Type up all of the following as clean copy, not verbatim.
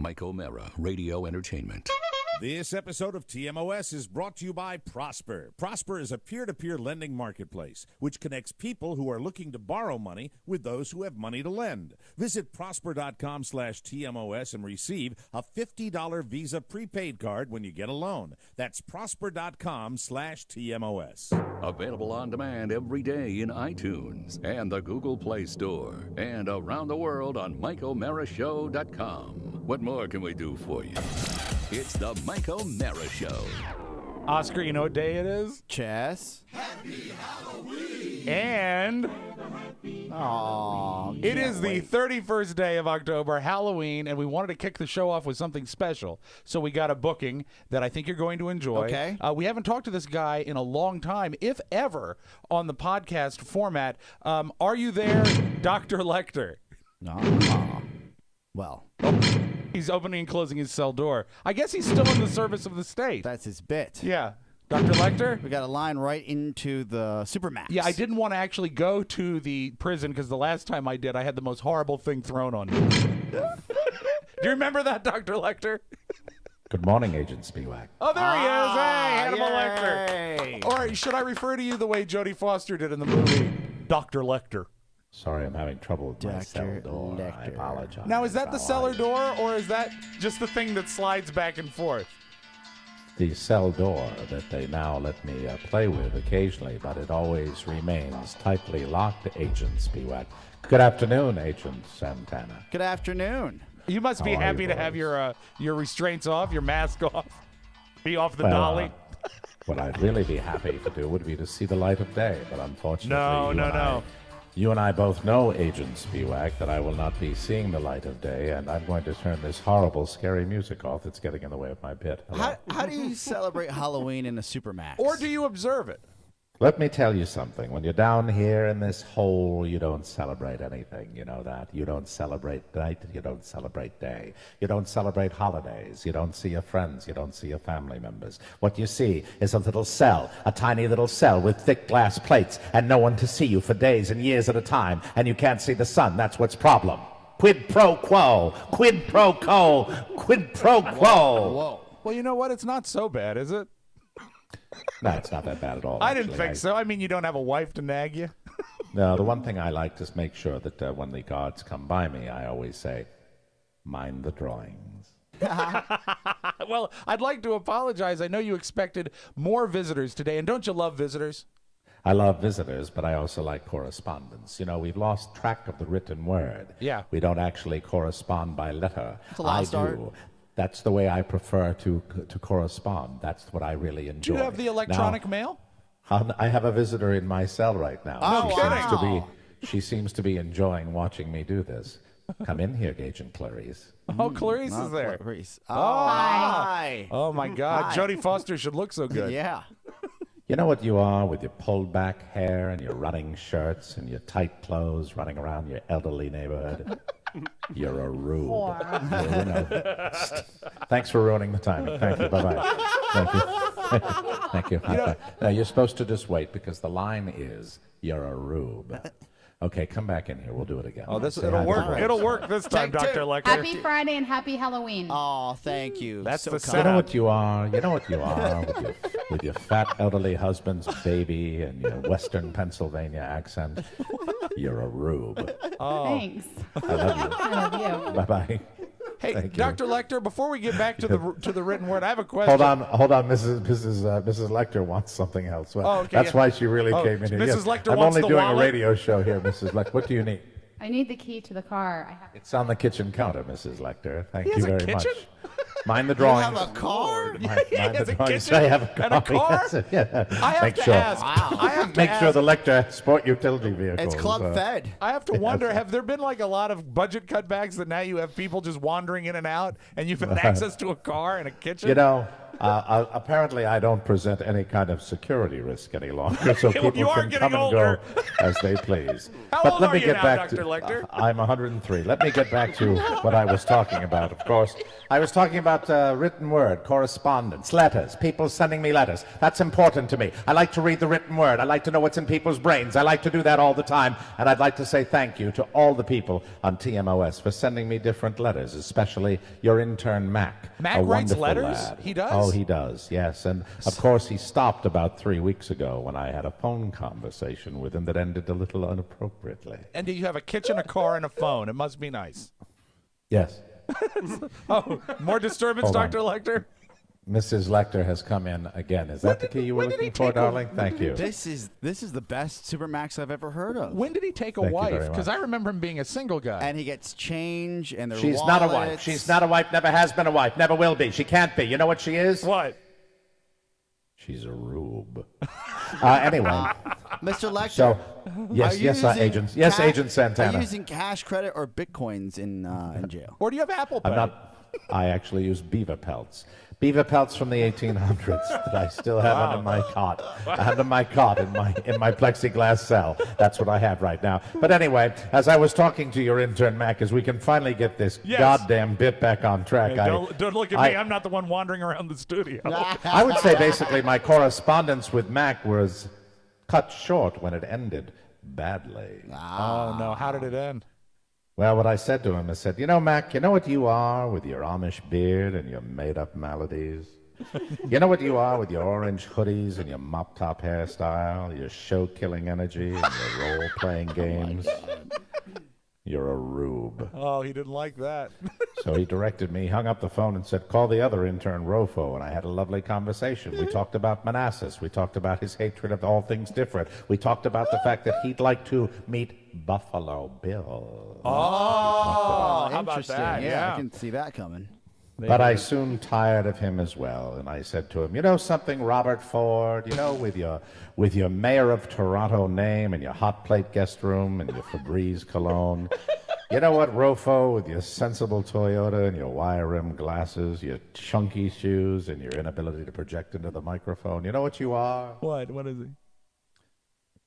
Mike O'Mara, Radio Entertainment. This episode of TMOS is brought to you by Prosper. Prosper is a peer-to-peer lending marketplace which connects people who are looking to borrow money with those who have money to lend. Visit prosper.com/TMOS and receive a $50 Visa prepaid card when you get a loan. That's prosper.com/TMOS. Available on demand every day in iTunes and the Google Play Store and around the world on MikeO'MaraShow.com. What more can we do for you? It's the Mike O'Mara Show. Oscar, you know what day it is? Chess. Happy Halloween! And it is the 31st day of October, Halloween, and we wanted to kick the show off with something special. So we got a booking that I think you're going to enjoy. Okay. We haven't talked to this guy in a long time, if ever, on the podcast format. Are you there, Dr. Lecter? No. Well, He's opening and closing his cell door. I guess he's still in the service of the state. that's his bit. Yeah. Dr. Lecter? We got a line right into the Supermax. Yeah, I didn't want to actually go to the prison because the last time I did, I had the most horrible thing thrown on me. Do you remember that, Dr. Lecter? Good morning, Agent Spiewak. Oh, there he is. Hey, Hannibal yay. Lecter. Or should I refer to you the way Jodie Foster did in the movie, Dr. Lecter? Sorry, I'm having trouble with my Dr. cell door. I Lecter. apologize. Now, is that the How cellar are you? door, or is that just the thing that slides back and forth? The cell door that they now let me play with occasionally, but it always remains tightly locked, Agent Spiewak. Good afternoon, Agent Santana. Good afternoon. You must be How are happy you, to have boys? your restraints off, your mask off, be off the Well, dolly. What I'd really be happy to do would be to see the light of day, but unfortunately, No. You and I both know, Agent Spiewak, that I will not be seeing the light of day, and I'm going to turn this horrible, scary music off that's getting in the way of my bit. Hello? How do you celebrate Halloween in a Supermax? Or do you observe it? Let me tell you something. When you're down here in this hole, you don't celebrate anything. You know that. You don't celebrate night. You don't celebrate day. You don't celebrate holidays. You don't see your friends. You don't see your family members. What you see is a little cell, a tiny little cell with thick glass plates, and no one to see you for days and years at a time, and you can't see the sun. That's what's problem. Quid pro quo. Quid pro quo. Quid pro quo. Whoa. Well, you know what? It's not so bad, is it? No, it's not that bad at all. I didn't actually. think so. I mean, you don't have a wife to nag you. No, the one thing I like is make sure that when the guards come by me, I always say, mind the drawings. Well, I'd like to apologize. I know you expected more visitors today, and don't you love visitors? I love visitors, but I also like correspondence. You know, we've lost track of the written word. Yeah. We don't actually correspond by letter. It's a lost I art. do. That's the way I prefer to correspond. That's what I really enjoy. Do you have the electronic mail? I have a visitor in my cell right now. Oh, She seems to be enjoying watching me do this. Come in here, Agent Clarice. Oh, Clarice is there. Clarice. Oh, Hi. Oh, my God. Hi. Jodie Foster should look so good. Yeah. You know what you are with your pulled back hair and your running shirts and your tight clothes running around your elderly neighborhood? You're a rube. You know. Thanks for ruining the timing. Thank you. Bye-bye. Thank you. Thank you. Now, you're supposed to just wait because the line is, you're a rube. Okay, come back in here. We'll do it again. Oh, Say it'll hi to work. Grace. It'll work this time, Take two. Dr. Lecter. Happy Friday and happy Halloween. Oh, thank you. That's so the kind. setup. You know what you are? You know what you are with your fat elderly husband's baby and your Western Pennsylvania accent? You're a rube. Oh. Thanks. I love you. I love you. Bye-bye. Hey, Thank you. Dr. Lecter, before we get back to the written word, I have a question. Hold on. Mrs. Lecter wants something else. Well, Oh, okay, that's yeah. why she really Oh, came in here. Mrs. Yes, Lecter I'm wants only the doing wallet? a radio show here, Mrs. Lecter. What do you need? I need the key to the car. I have. It's on the kitchen counter, Mrs. Lecter. Thank He you has a very kitchen? much. Mind the drawings. have a car? Mind has the a drawings. kitchen I have a car. and a car? Yes, yeah. I have Make to sure. ask. I have to Make sure ask. the Lecter sport utility vehicle. It's club fed. I have to wonder, have there been like a lot of budget cutbacks that now you have people just wandering in and out and you've had access to a car and a kitchen? You know, Apparently, I don't present any kind of security risk any longer, so people You are can getting come older. and go as they please. How But old let are me you get now, back Dr. to. Lecter? I'm 103. Let me get back to what I was talking about. Of course, I was talking about written word, correspondence, letters, people sending me letters. That's important to me. I like to read the written word. I like to know what's in people's brains. I like to do that all the time, and I'd like to say thank you to all the people on TMOS for sending me different letters, especially your intern Mac. Mac a writes wonderful letters? lad. He does? Oh, he does, yes. And of course, he stopped about 3 weeks ago when I had a phone conversation with him that ended a little inappropriately. And do you have a kitchen, a car, and a phone? It must be nice. Yes. Oh, more disturbance, Hold on. Dr. Lecter? Mrs. Lecter has come in again. Is that the key you were looking for, darling? Thank you. This is the best Supermax I've ever heard of. When did he take a Thank you wife? very Because much. I remember him being a single guy. And he gets change and their She's not a wife. wallets. She's not a wife, never has been a wife, never will be. She can't be. You know what she is? What? She's a rube. Anyway, Mr. Lecter. so, yes, are you yes, using Agent. Yes, ca- Agent Are Santana. you using cash, credit, or bitcoins in jail? Or do you have Apple Pay? I'm not. I actually use beaver pelts. Beaver pelts from the 1800s that I still have under my cot. Under my cot in my plexiglass cell. That's what I have right now. But anyway, as I was talking to your intern Mac, as we can finally get this Yes. goddamn bit back on track. Hey, don't look at me. I'm not the one wandering around the studio. I would say basically my correspondence with Mac was cut short when it ended badly. Oh, no. How did it end? Well, what I said to him, I said, you know, Mac, you know what you are with your Amish beard and your made-up maladies? You know what you are with your orange hoodies and your mop-top hairstyle, your show-killing energy and your role-playing games? You're a rube. Oh, he didn't like that. So he directed me, hung up the phone and said, call the other intern, Rofo, and I had a lovely conversation. We talked about Manassas. We talked about his hatred of all things different. We talked about the fact that he'd like to meet Buffalo Bill. Oh, how about Interesting. that? Yeah, I can see that coming. But I soon tired of him as well, and I said to him, you know something, Robert Ford, you know, with your Mayor of Toronto name and your hot plate guest room and your Febreze cologne, you know what, Rofo, with your sensible Toyota and your wire rim glasses, your chunky shoes and your inability to project into the microphone, you know what you are? What? What is he?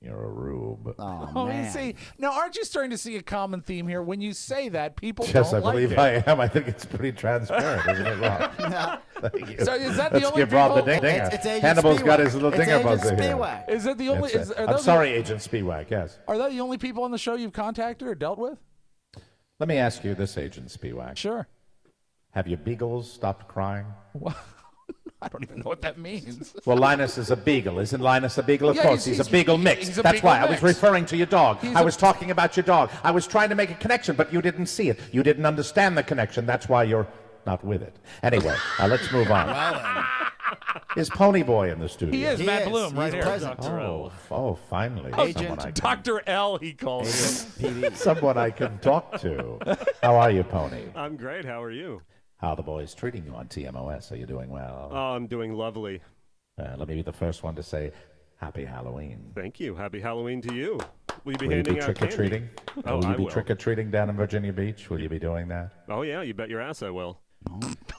You're a rube. Oh, Oh, man. you see, now aren't you starting to see a common theme here? When you say that, people Yes, don't I believe like I it. am. I think it's pretty transparent, isn't it, Rob? Thank you. So is that the Let's only give Rob the people- dinger. It's Agent Hannibal's got Spiewak. his little It's dinger Agent buzzer here. Spiewak. Is it the only? That's Is, it. are I'm those sorry, Agent Spiewak, yes. Are they the only people on the show you've contacted or dealt with? Let me ask you this, Agent Spiewak. Sure. Have your beagles stopped crying? I don't even know what that means. Well, Linus is a beagle. Isn't Linus a beagle? Of Yeah, course, he's- he's a beagle mix. he's a That's beagle why I was mix. referring to your dog. He's I a- was talking about your dog. I was trying to make a connection, but you didn't see it. You didn't understand the connection. That's why you're not with it. Anyway, let's move on. Is Pony Boy in the studio? He is He Matt is. Bloom right He's here. present. Oh, finally. Agent someone I can- Dr. L, he calls him. someone I can talk to. How are you, Pony? I'm great. How are you? How are the boys treating you on TMOS? Are you doing well? Oh, I'm doing lovely. Let me be the first one to say Happy Halloween. Thank you. Happy Halloween to you. Will you be Will you handing be out trick-or-treating? candy? Oh, will you I be will. trick-or-treating down in Virginia Beach? Will you be doing that? Oh, yeah. You bet your ass I will.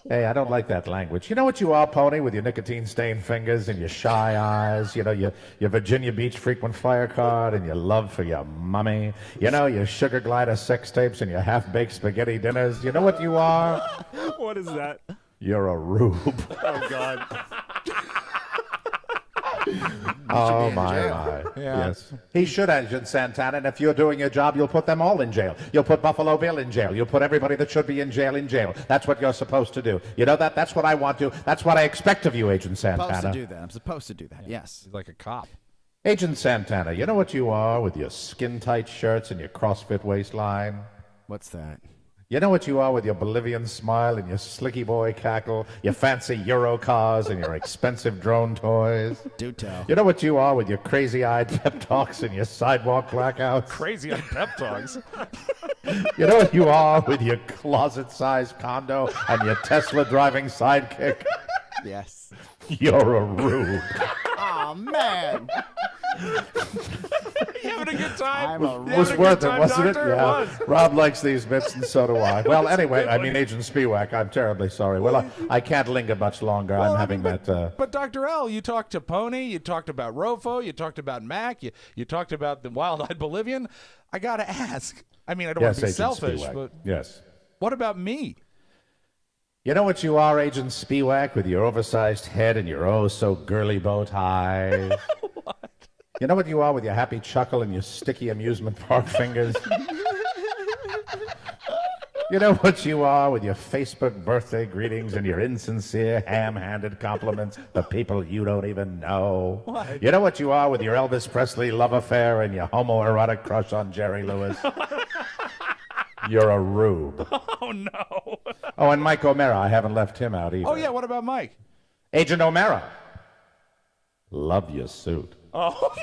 Hey, I don't like that language. You know what you are, Pony, with your nicotine-stained fingers and your shy eyes, you know, your Virginia Beach frequent flyer card and your love for your mummy, you know, your sugar glider sex tapes and your half-baked spaghetti dinners. You know what you are? What is that? You're a rube. Oh, God. Oh, in my. Yeah. Yes. He should, Agent Santana, and if you're doing your job, you'll put them all in jail. You'll put Buffalo Bill in jail. You'll put everybody that should be in jail in jail. That's what you're supposed to do. You know that? That's what I want to. That's what I expect of you, Agent Santana. Supposed to do that. I'm supposed to do that. Yes. He's like a cop. Agent Santana, you know what you are with your skin-tight shirts and your CrossFit waistline? What's that? You know what you are with your Bolivian smile and your slicky boy cackle, your fancy Euro cars and your expensive drone toys? Do tell. You know what you are with your crazy-eyed pep talks and your sidewalk blackouts? Crazy on pep talks. You know what you are with your closet-sized condo and your Tesla-driving sidekick? Yes. You're a rube. Oh, man. You having having a good time? I'm a- You It was having a worth good it, time, wasn't it? Doctor? Yeah. It was. Rob likes these bits, and so do I. Well, anyway, I mean, Agent Spiewak, I'm terribly sorry. Well, I can't linger much longer. Well, I'm I having mean, that. But Dr. L, you talked to Pony, you talked about Rofo, you talked about Mac, you talked about the wild-eyed Bolivian. I got to ask. I mean, I don't want Yes, to be Agent selfish, Spiewak. but Yes. what about me? You know what you are, Agent Spiewak, with your oversized head and your oh-so-girly bow tie? What? You know what you are with your happy chuckle and your sticky amusement park fingers? You know what you are with your Facebook birthday greetings and your insincere, ham-handed compliments to people you don't even know? What? You know what you are with your Elvis Presley love affair and your homoerotic crush on Jerry Lewis? You're a rube. Oh, no. Oh, and Mike O'Mara, I haven't left him out either. Oh, yeah, what about Mike? Agent O'Mara, love your suit. Oh,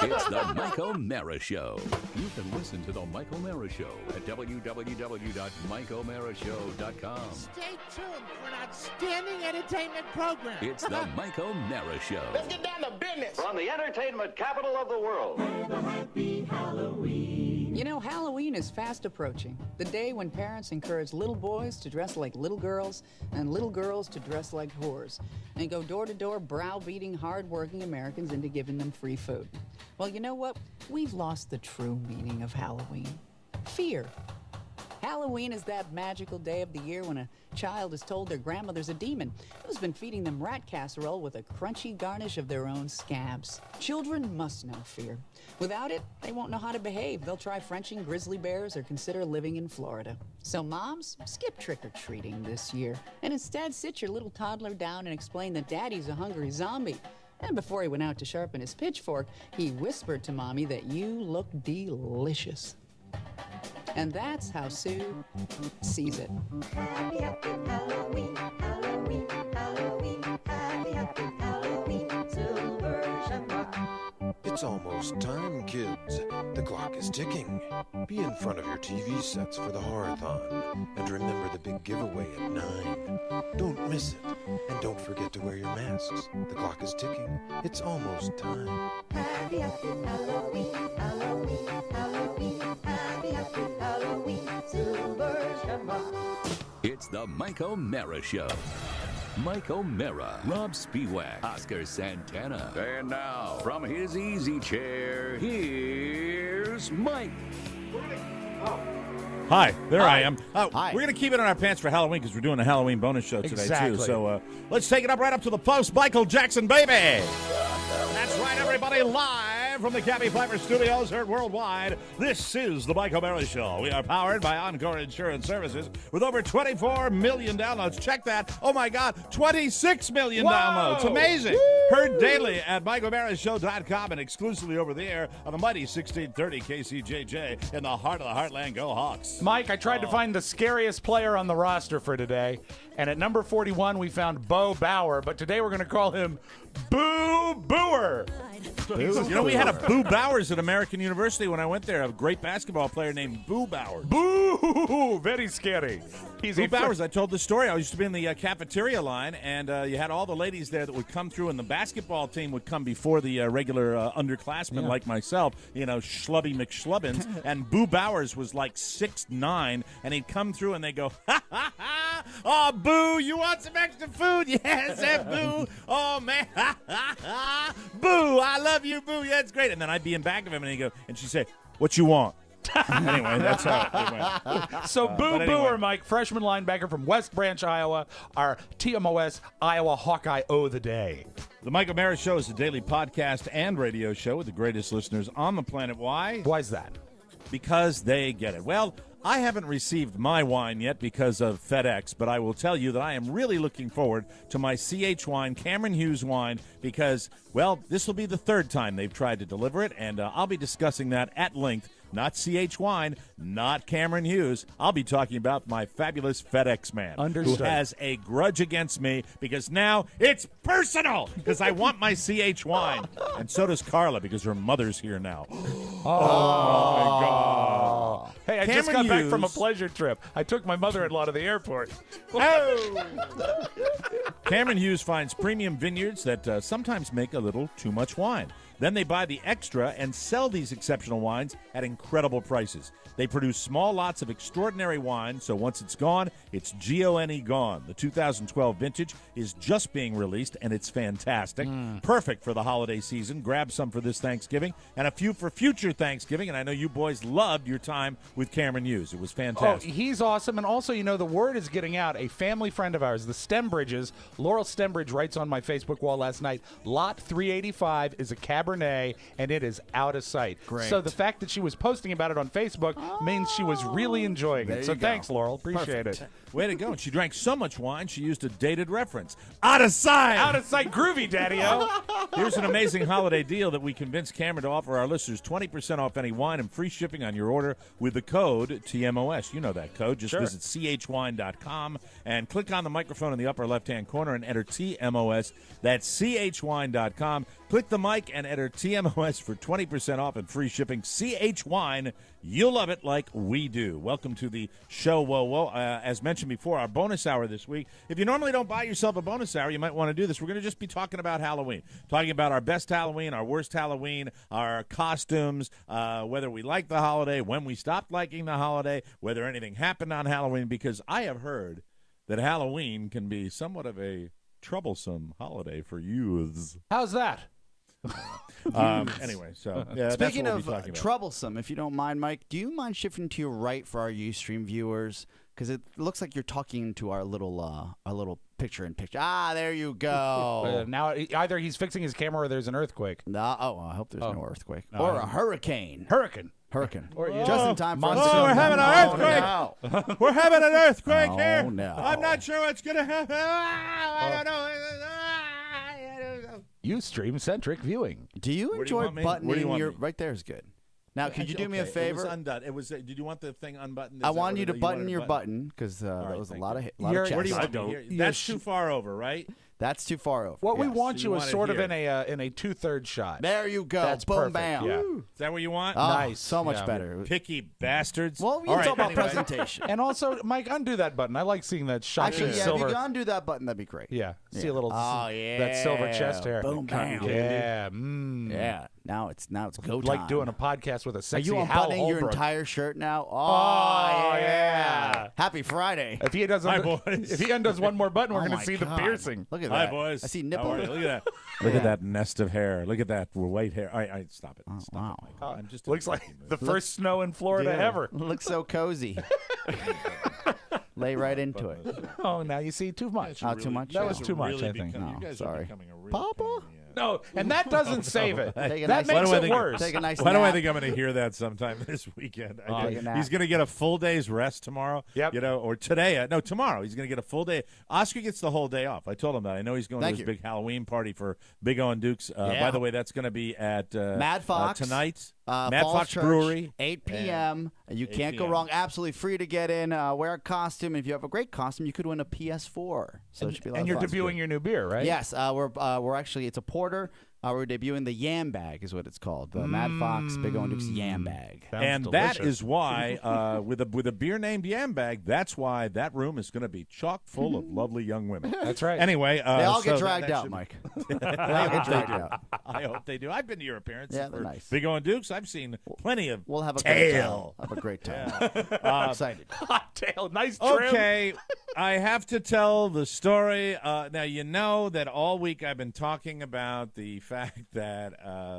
It's the Mike O'Mara Show. You can listen to the Mike O'Mara Show at www.mikeomarashow.com. Stay tuned for an outstanding entertainment program. It's the Mike O'Mara Show. Let's get down to business. From the entertainment capital of the world. You know, Halloween is fast approaching. The day when parents encourage little boys to dress like little girls and little girls to dress like whores and go door to door browbeating hard-working Americans into giving them free food. Well, you know what? We've lost the true meaning of Halloween. Fear. Halloween is that magical day of the year when a child is told their grandmother's a demon who's been feeding them rat casserole with a crunchy garnish of their own scabs. Children must know fear. Without it, they won't know how to behave. They'll try Frenching grizzly bears or consider living in Florida. So moms, skip trick-or-treating this year and instead sit your little toddler down and explain that Daddy's a hungry zombie. And before he went out to sharpen his pitchfork, he whispered to Mommy that you look delicious. And that's how Sue sees it. Happy, happy Halloween, Halloween, Halloween, happy, happy Halloween, silver shamrock. It's almost time, kids. The clock is ticking. Be in front of your TV sets for the horror-thon. And remember the big giveaway at 9. Don't miss it. And don't forget to wear your masks. The clock is ticking. It's almost time. Happy, happy Halloween, Halloween, Halloween, happy, happy Halloween, silver shamrock. It's the Mike O'Mara Show. Mike O'Mara, Rob Spiewak, Oscar Santana. And now, from his easy chair, here's Mike. Hi, there Hi. I am. Hi. We're going to keep it in our pants for Halloween because we're doing a Halloween bonus show today, Exactly. too. So let's take it up right up to the post. Michael Jackson, baby. That's right, everybody, live from the Cabby Piper Studios, heard worldwide. This is the Mike O'Mara Show. We are powered by Encore Insurance Services with over 24 million downloads. Check that. Oh, my God, 26 million Whoa. downloads. Amazing. Heard daily at MikeO'MaraShow.com and exclusively over the air on the mighty 1630 KCJJ in the heart of the Heartland. Go Hawks. Mike, I tried to find the scariest player on the roster for today, and at number 41 we found Bo Bauer, but today we're going to call him Boo Booer. You know, we had a Boo Bowers at American University when I went there, a great basketball player named Boo Bowers. Boo! Very scary. He's Boo a Bowers, I told the story. I used to be in the cafeteria line, and you had all the ladies there that would come through, and the basketball team would come before the regular underclassmen like myself, you know, Schlubby McSchlubbins, and Boo Bowers was like 6'9", and he'd come through, and they'd go, ha, ha, ha, oh, Boo, you want some extra food? Yes, Boo. Oh, man, ha, ha, ha, Boo, I love you, Boo. Yeah, it's great. And then I'd be in back of him, and he'd go, and she'd say, what you want? Anyway, that's how it went. So Boo but anyway. Booer, Mike, freshman linebacker from West Branch, Iowa, our TMOS Iowa Hawkeye O of the day. The Mike O'Mara Show is a daily podcast and radio show with the greatest listeners on the planet. Why? Why's that? Because they get it. Well, I haven't received my wine yet because of FedEx, but I will tell you that I am really looking forward to my CH wine, Cameron Hughes wine, because, well, this will be the third time they've tried to deliver it, and I'll be discussing that at length. Not CH Wine, not Cameron Hughes. I'll be talking about my fabulous FedEx man Understood. who has a grudge against me because now it's personal because I want my CH Wine. And so does Carla because her mother's here now. Oh, my God. Hey, I just Cameron got back from a Hughes. pleasure trip. I took my mother-in-law to the airport. Oh! Cameron Hughes finds premium vineyards that sometimes make a little too much wine. Then they buy the extra and sell these exceptional wines at incredible prices. They produce small lots of extraordinary wine, so once it's gone, it's G-O-N-E gone. The 2012 vintage is just being released, and it's fantastic. Perfect for the holiday season. Grab some for this Thanksgiving and a few for future Thanksgiving, and I know you boys loved your time with Cameron Hughes. It was fantastic. Oh, he's awesome, and also, the word is getting out. A family friend of ours, the Stembridges, Laurel Stembridge, writes on my Facebook wall last night, Lot 385 is a Cabernet, and it is out of sight. Great. So the fact that she was posting about it on Facebook means she was really enjoying it. So thanks, Laurel. Appreciate it. Way to go. And she drank so much wine, she used a dated reference. Out of sight! Out of sight, groovy, Daddy-O. Here's an amazing holiday deal that we convinced Cameron to offer our listeners 20% off any wine and free shipping on your order with the code TMOS. You know that code. Just visit chwine.com and click on the microphone in the upper left-hand corner and enter TMOS. That's chwine.com. Click the mic and enter TMOS for 20% off and free shipping. CH Wine, you'll love it like we do. Welcome to the show, Whoa. As mentioned before, our bonus hour this week. If you normally don't buy yourself a bonus hour, you might want to do this. We're going to just be talking about Halloween. Talking about our best Halloween, our worst Halloween, our costumes, whether we like the holiday, when we stopped liking the holiday, whether anything happened on Halloween, because I have heard that Halloween can be somewhat of a troublesome holiday for youths. How's that? Anyway, so yeah, Speaking that's what we'll be of talking about. troublesome, if you don't mind, Mike, do you mind shifting to your right for our Ustream viewers? Because it looks like you're talking to our little picture-in-picture. Ah, there you go. Now, either he's fixing his camera or there's an earthquake. No, I hope there's no earthquake. Or a hurricane. Hurricane. Or just in time for us to Oh, we're having an earthquake. no. We're having an earthquake Oh, here. no. I'm not sure what's going to happen. I don't know. Ustream-centric viewing. Do you Where do you enjoy want me? Where do you buttoning want your... me? Right there is good. Now, could you do me a Okay, favor? It was undone. It was. Did you want the thing unbuttoned? I wanted you to button your button because that was a lot of Where do you chest. want me here? That's too far over, right? That's too far over. What we Yes. want So you you is want it sort of here. in a two-thirds shot. There you go. That's Boom, perfect. bam. Yeah. Is that what you want? Oh, Nice. so much Yeah. better. Picky bastards. Well, we All can right, talk about anyway. presentation. And also, Mike, undo that button. I like seeing that shot Actually, of yeah, silver. if you can undo that button, that'd be great. Yeah. See a little yeah. that silver chest hair. Boom, bam. Yeah. Yeah. Now it's go time. Like doing a podcast with a Are sexy you Hal unbuttoning your Holbrook. entire shirt now? Oh, yeah. Happy Friday. If he does, Hi, boys. if he undoes one more button, we're Oh going my to see the God. piercing. Look at Hi, that. boys. I see How nipple. are you? Look at that. Look at that nest of hair. Look at that white hair. All right, stop it. Stop wow. it, Michael. I'm just Looks like the first snow in Florida Yeah. ever. Looks so cozy. Lay right into it. Oh, now you see too much. Too much? That was Yeah. too much, I think. You guys are sorry. becoming a real Papa? pain in the ass. No, and that doesn't save it. Take a That nice makes Why it do I think- worse. Take a nice Why do I nap. think I'm going to hear that sometime this weekend? Take a nap. He's going to get a full day's rest tomorrow. Yep. You know, or today. No, tomorrow. He's going to get a full day. Oscar gets the whole day off. I told him that. I know he's going Thank to his you. big Halloween party for Big O and Dukes. Yeah. By the way, that's going to be at Mad Fox tonight. Mad Falls Fox Church, Brewery. 8 p.m. You 8 can't go p.m. wrong. Absolutely free to get in. Wear a costume. If you have a great costume, you could win a PS4. So it should be a lot And of you're fun. debuting your new beer, right? Yes, we're actually, it's a porter. We're debuting the Yam Bag is what it's called. The Mad Fox Big O and Dukes Yam Bag. Sounds And that delicious. is why, with a beer named Yam Bag, that's why that room is going to be chock full of lovely young women. That's right. Anyway, They all so get that dragged out, should- Mike. I hope they dragged do. out. I hope they do. I've been to your appearances Yeah, they're for nice. Big O and Dukes. I've seen plenty of We'll have a great time. tail. Have a great time. I'm excited. Hot tail, nice trim. Okay, I have to tell the story. Now, you know that all week I've been talking about the fact that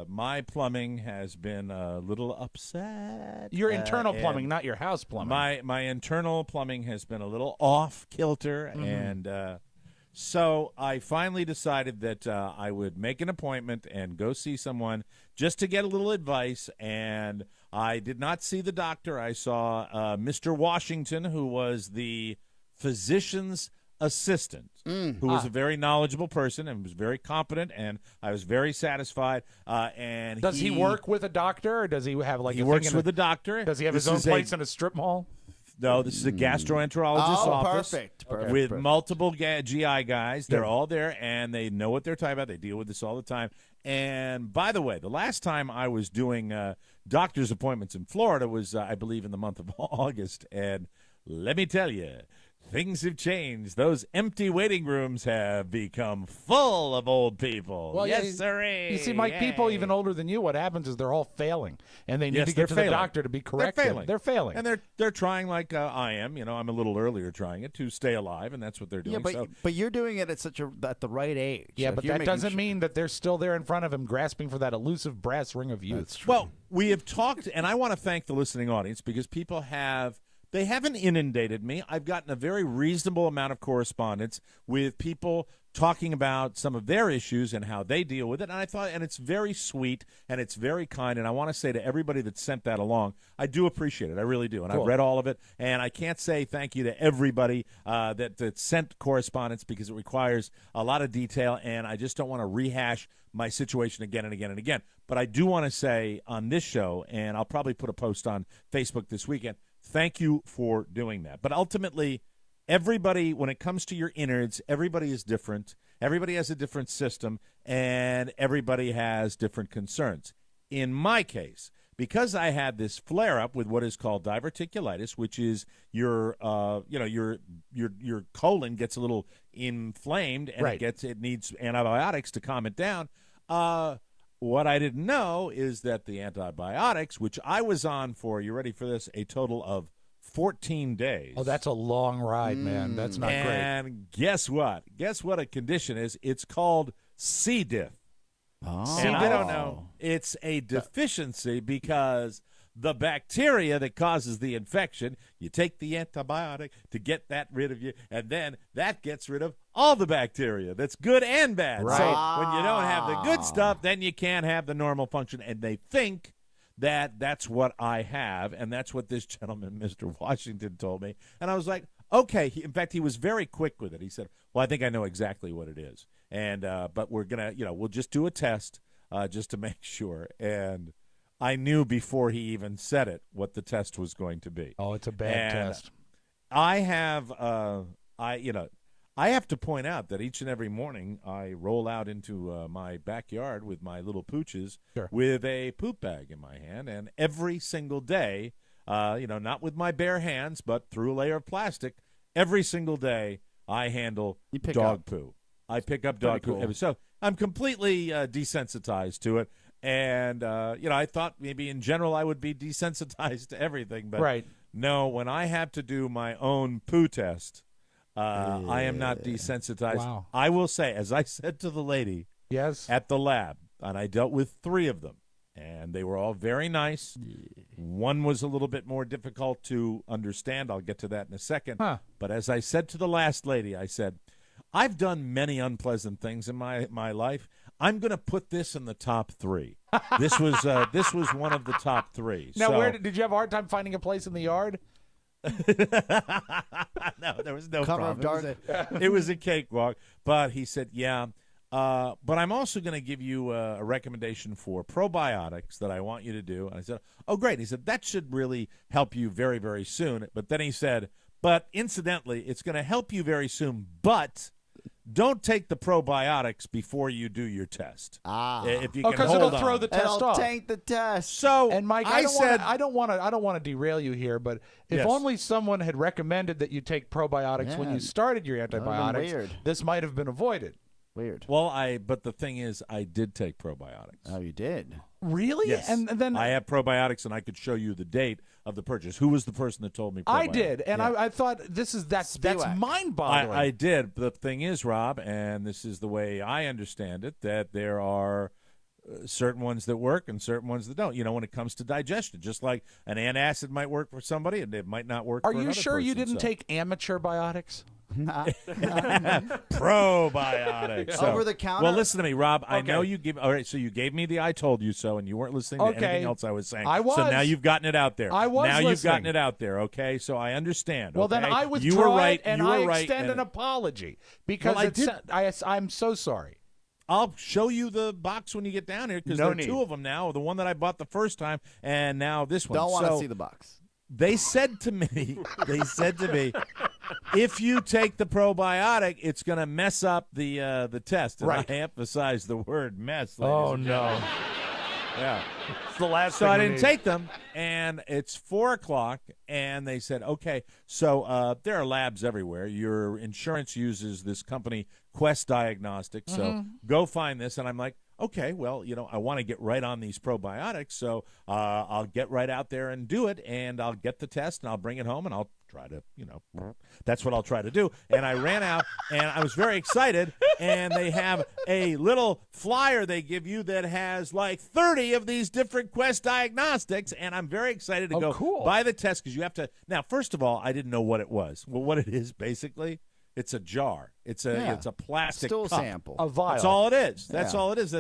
my plumbing has been a little upset. Your internal and plumbing, not your house plumbing. My internal plumbing has been a little off kilter, and so I finally decided that I would make an appointment and go see someone just to get a little advice. And I did not see the doctor. I saw Mr. Washington, who was the physician's assistant, who was a very knowledgeable person and was very competent, and I was very satisfied. And Does he work with a doctor, or does he have like He a works thing in with a doctor. Does he have This his own is a- place in a strip mall? No, this is a gastroenterologist's Oh, office perfect. with Perfect. multiple GI guys. They're all there, and they know what they're talking about. They deal with this all the time. And by the way, the last time I was doing doctor's appointments in Florida was, I believe, in the month of August. And let me tell you, things have changed. Those empty waiting rooms have become full of old people. Well, yes, yeah, sirree. You see, Mike, people even older than you, what happens is they're all failing, and they need Yes, to they're get to failing. the doctor to be corrected. They're failing. And And they're trying like I am. You know, I'm a little earlier trying it to stay alive, and that's what they're doing. Yeah, but you're doing it at at the right age. yeah, Like, but you're that making doesn't mean that they're still there in front of him, grasping for that elusive brass ring of youth. Well, we have talked, and I want to thank the listening audience because people they haven't inundated me. I've gotten a very reasonable amount of correspondence with people talking about some of their issues and how they deal with it. And it's very sweet and it's very kind. And I want to say to everybody that sent that along, I do appreciate it. I really do. And Cool. I've read all of it. And I can't say thank you to everybody that sent correspondence because it requires a lot of detail. And I just don't want to rehash my situation again and again and again. But I do want to say on this show, and I'll probably put a post on Facebook this weekend, thank you for doing that. But ultimately, everybody, when it comes to your innards, everybody is different. Everybody has a different system, and everybody has different concerns. In my case, because I had this flare-up with what is called diverticulitis, which is your colon gets a little inflamed, and Right. it needs antibiotics to calm it down. What I didn't know is that the antibiotics, which I was on for, you ready for this, a total of 14 days. Oh, that's a long ride, man. That's not great. And guess what? Guess what a condition is? It's called C. diff. Oh. And I don't know. It's a deficiency because the bacteria that causes the infection, you take the antibiotic to get that rid of you, and then that gets rid of all the bacteria. That's good and bad. Right. So when you don't have the good stuff, then you can't have the normal function. And they think that that's what I have, and that's what this gentleman, Mr. Washington, told me. And I was like, okay. In fact, he was very quick with it. He said, well, I think I know exactly what it is. And but we're going to, we'll just do a test just to make sure. And I knew before he even said it what the test was going to be. Oh, it's a bad test. I have I have to point out that each and every morning I roll out into my backyard with my little pooches with a poop bag in my hand, and every single day, not with my bare hands, but through a layer of plastic, every single day I handle dog poo. I pick up dog poo. Cool. So I'm completely desensitized to it. And, I thought maybe in general I would be desensitized to everything. But no, when I have to do my own poo test, I am not desensitized. Wow. I will say, as I said to the lady at the lab, and I dealt with 3 of them, and they were all very nice. One was a little bit more difficult to understand. I'll get to that in a second. But as I said to the last lady, I said, I've done many unpleasant things in my life. I'm going to put this in the top 3. This was one of the top 3. Now, so, did you have a hard time finding a place in the yard? No, there was no Cover problem. of dark. It was a cakewalk. But he said, yeah. But I'm also going to give you a recommendation for probiotics that I want you to do. And I said, oh, great. He said, that should really help you very, very soon. But then he said, but incidentally, it's going to help you very soon, but don't take the probiotics before you do your test. If you can because hold it'll on. throw the test It'll off. tank the test. So And Mike, I said, I don't want to derail you here, but if Yes. only someone had recommended that you take probiotics when Yeah. you started your That would've been antibiotics, weird. this might have been avoided. Weird. well, but the thing is, I did take probiotics. Oh, you did? Really? Yes. And then I have probiotics, and I could show you the date of the purchase. Who was the person that told me probiotics? I did, and Yeah. I thought that's Spiewak. mind-boggling. I did. The thing is, Rob, and this is the way I understand it, that there are certain ones that work and certain ones that don't. When it comes to digestion, just like an antacid might work for somebody and it might not work Are for you another sure you person, didn't so. take amateur biotics? Probiotics. So- Over the counter? Well, listen to me, Rob. I Okay. know you give. All right, so you gave me the "I told you so," and you weren't listening to Okay. anything else I was saying. I was. So now you've gotten it out there. I was Now you've gotten listening. it out there. Okay, so I understand. Well, then okay? I withdraw You were right. it, and you were I right, extend and an apology because Well, I'm so sorry. I'll show you the box when you get down here because No there are need. 2 of them now. The one that I bought the first time, and now this one. Don't want to So see the box. They said to me, if you take the probiotic, it's going to mess up the test. And Right. I emphasize the word mess. Oh, ladies and no. gentlemen. Yeah. It's the last So thing I we didn't need. take them, and it's 4 o'clock, and they said, okay, so there are labs everywhere. Your insurance uses this company, Quest Diagnostics, so go find this. And I'm like, okay, well, I want to get right on these probiotics, so I'll get right out there and do it, and I'll get the test, and I'll bring it home, and I'll try to, that's what I'll try to do. And I ran out, and I was very excited, and they have a little flyer they give you that has like 30 of these different Quest Diagnostics, and I'm very excited to go buy the test because you have to. Now, first of all, I didn't know what it was. Well, what it is, basically, it's a jar. It's a plastic Stool cup. sample. A vial. That's all it is. That's Yeah. all it is.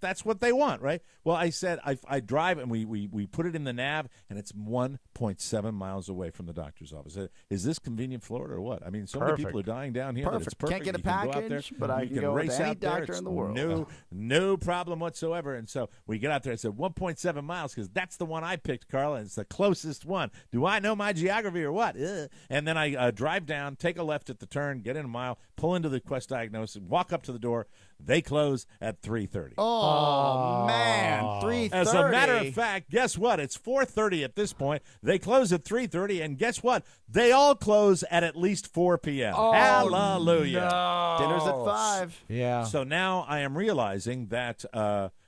That's what they want, right? Well, I said I drive, and we put it in the nav, and it's 1.7 miles away from the doctor's office. Is this convenient Florida or what? I mean, so many people are dying down here. That it's Perfect. perfect. Can't get a You can go out there, package, but I you can go race to any out there. doctor It's in the world. No problem whatsoever. And so we get out there. I said 1.7 miles because that's the one I picked, Carla. It's the closest one. Do I know my geography or what? Ugh. And then I drive down, take a left at the turn, get in a mile, pull into the Quest Diagnosis, walk up to the door. They close at 3:30. Oh, man, 3:30. As a matter of fact, guess what? It's 4:30 at this point. They close at 3:30, and guess what? They all close at least 4 p.m. Hallelujah. No. Dinner's at 5. Yeah. So now I am realizing that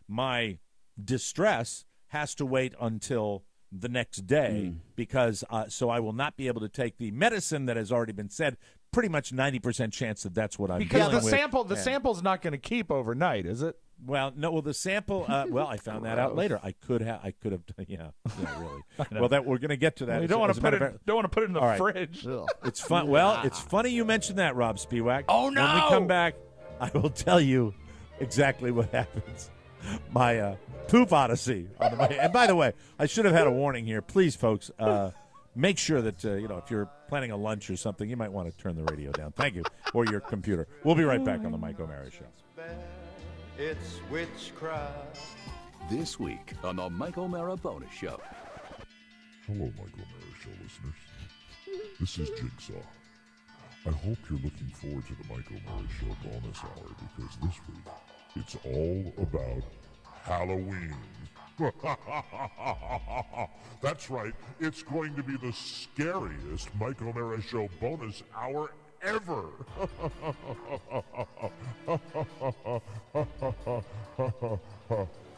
my distress has to wait until the next day because so I will not be able to take the medicine that has already been said. Pretty much 90% chance that that's what I'm Because dealing with. the sample's not going to keep overnight, is it? Well, no. Well, the sample. Well, I found that out later. I could have. Yeah, really. Well, that we're going to get to that. Well, you don't want to put it. Don't want to put it in the All right. fridge. It's fun. Well, it's funny you mentioned that, Rob Spiewak. Oh, no! When we come back, I will tell you exactly what happens. My poop odyssey. And by the way, I should have had a warning here. Please, folks, make sure that if you're planning a lunch or something, you might want to turn the radio down. Thank you, or your computer. We'll be right back on the Mike O'Mara Show. It's witchcraft. This week on the Mike O'Mara Bonus Show. Hello, Mike O'Mara Show listeners. This is Jigsaw. I hope you're looking forward to the Mike O'Mara Show bonus hour because this week it's all about Halloween. That's right. It's going to be the scariest Mike O'Mara Show bonus hour ever.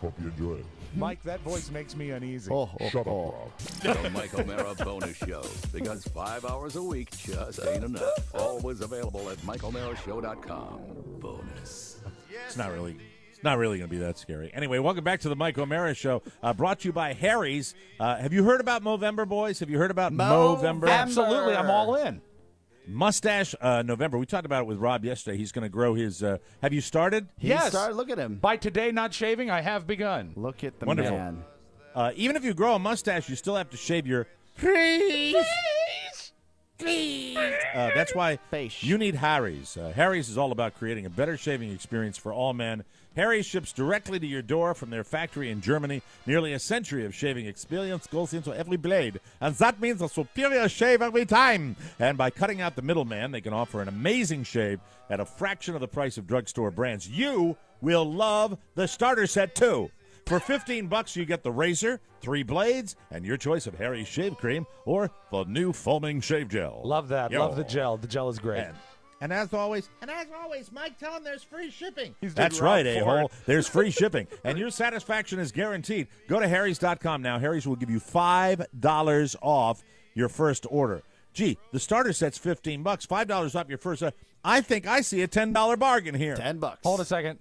Hope you enjoy it. Mike, that voice makes me uneasy. Shut up, Rob. The Mike O'Mara Bonus Show. Because 5 hours a week just ain't enough. Always available at MikeO'MaraShow.com. Bonus. It's not really going to be that scary. Anyway, welcome back to the Mike O'Mara Show, brought to you by Harry's. Have you heard about Movember, boys? Have you heard about Movember? Absolutely, I'm all in. Mustache November. We talked about it with Rob yesterday. He's going to grow his. Have you started? Yes. Look at him. By today not shaving, I have begun. Look at the Wonderful. man. Even if you grow a mustache, you still have to shave your. That's why you need Harry's. Harry's is all about creating a better shaving experience for all men. Harry's ships directly to your door from their factory in Germany. Nearly a century of shaving experience goes into every blade, and that means a superior shave every time. And by cutting out the middleman, they can offer an amazing shave at a fraction of the price of drugstore brands. You will love the starter set, too. For $15, you get the razor, 3 blades, and your choice of Harry's shave cream or the new foaming shave gel. Love that. Yo. Love the gel. The gel is great. And as always, Mike, tell him there's free shipping. that's right, a-hole. There's free shipping, and your satisfaction is guaranteed. Go to Harrys.com now. Harrys will give you $5 off your first order. Gee, the starter set's $15, $5 off your first. I think I see a $10 bargain here. $10. Hold a second.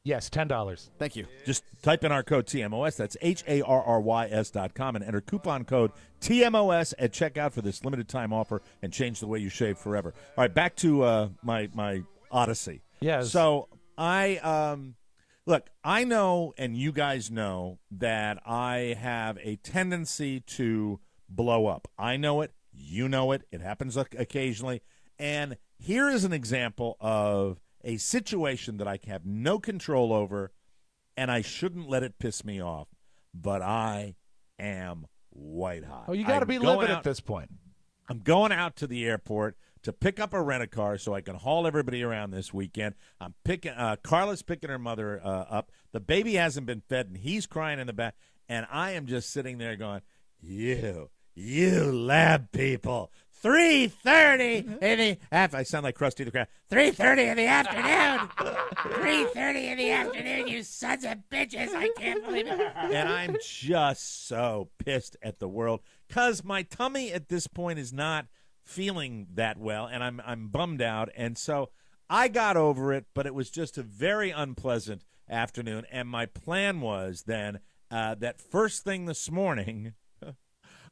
Yes, $10. Thank you. Just type in our code TMOS. That's HARRYS.com and enter coupon code TMOS at checkout for this limited time offer and change the way you shave forever. All right, back to my odyssey. Yes. So look, I know, and you guys know, that I have a tendency to blow up. I know it. You know it. It happens occasionally. And here is an example of a situation that I have no control over, and I shouldn't let it piss me off, but I am white hot. Oh, you got to be livid at this point. I'm going out to the airport to pick up a rent-a-car so I can haul everybody around this weekend. I'm picking Carla's picking her mother up. The baby hasn't been fed, and he's crying in the back. And I am just sitting there going, you lab people. 3:30 in the I sound like Krusty the Krab. 3:30 in the afternoon. 3:30 in the afternoon, you sons of bitches. I can't believe it. And I'm just so pissed at the world because my tummy at this point is not feeling that well, and I'm bummed out. And so I got over it, but it was just a very unpleasant afternoon. And my plan was then that first thing this morning,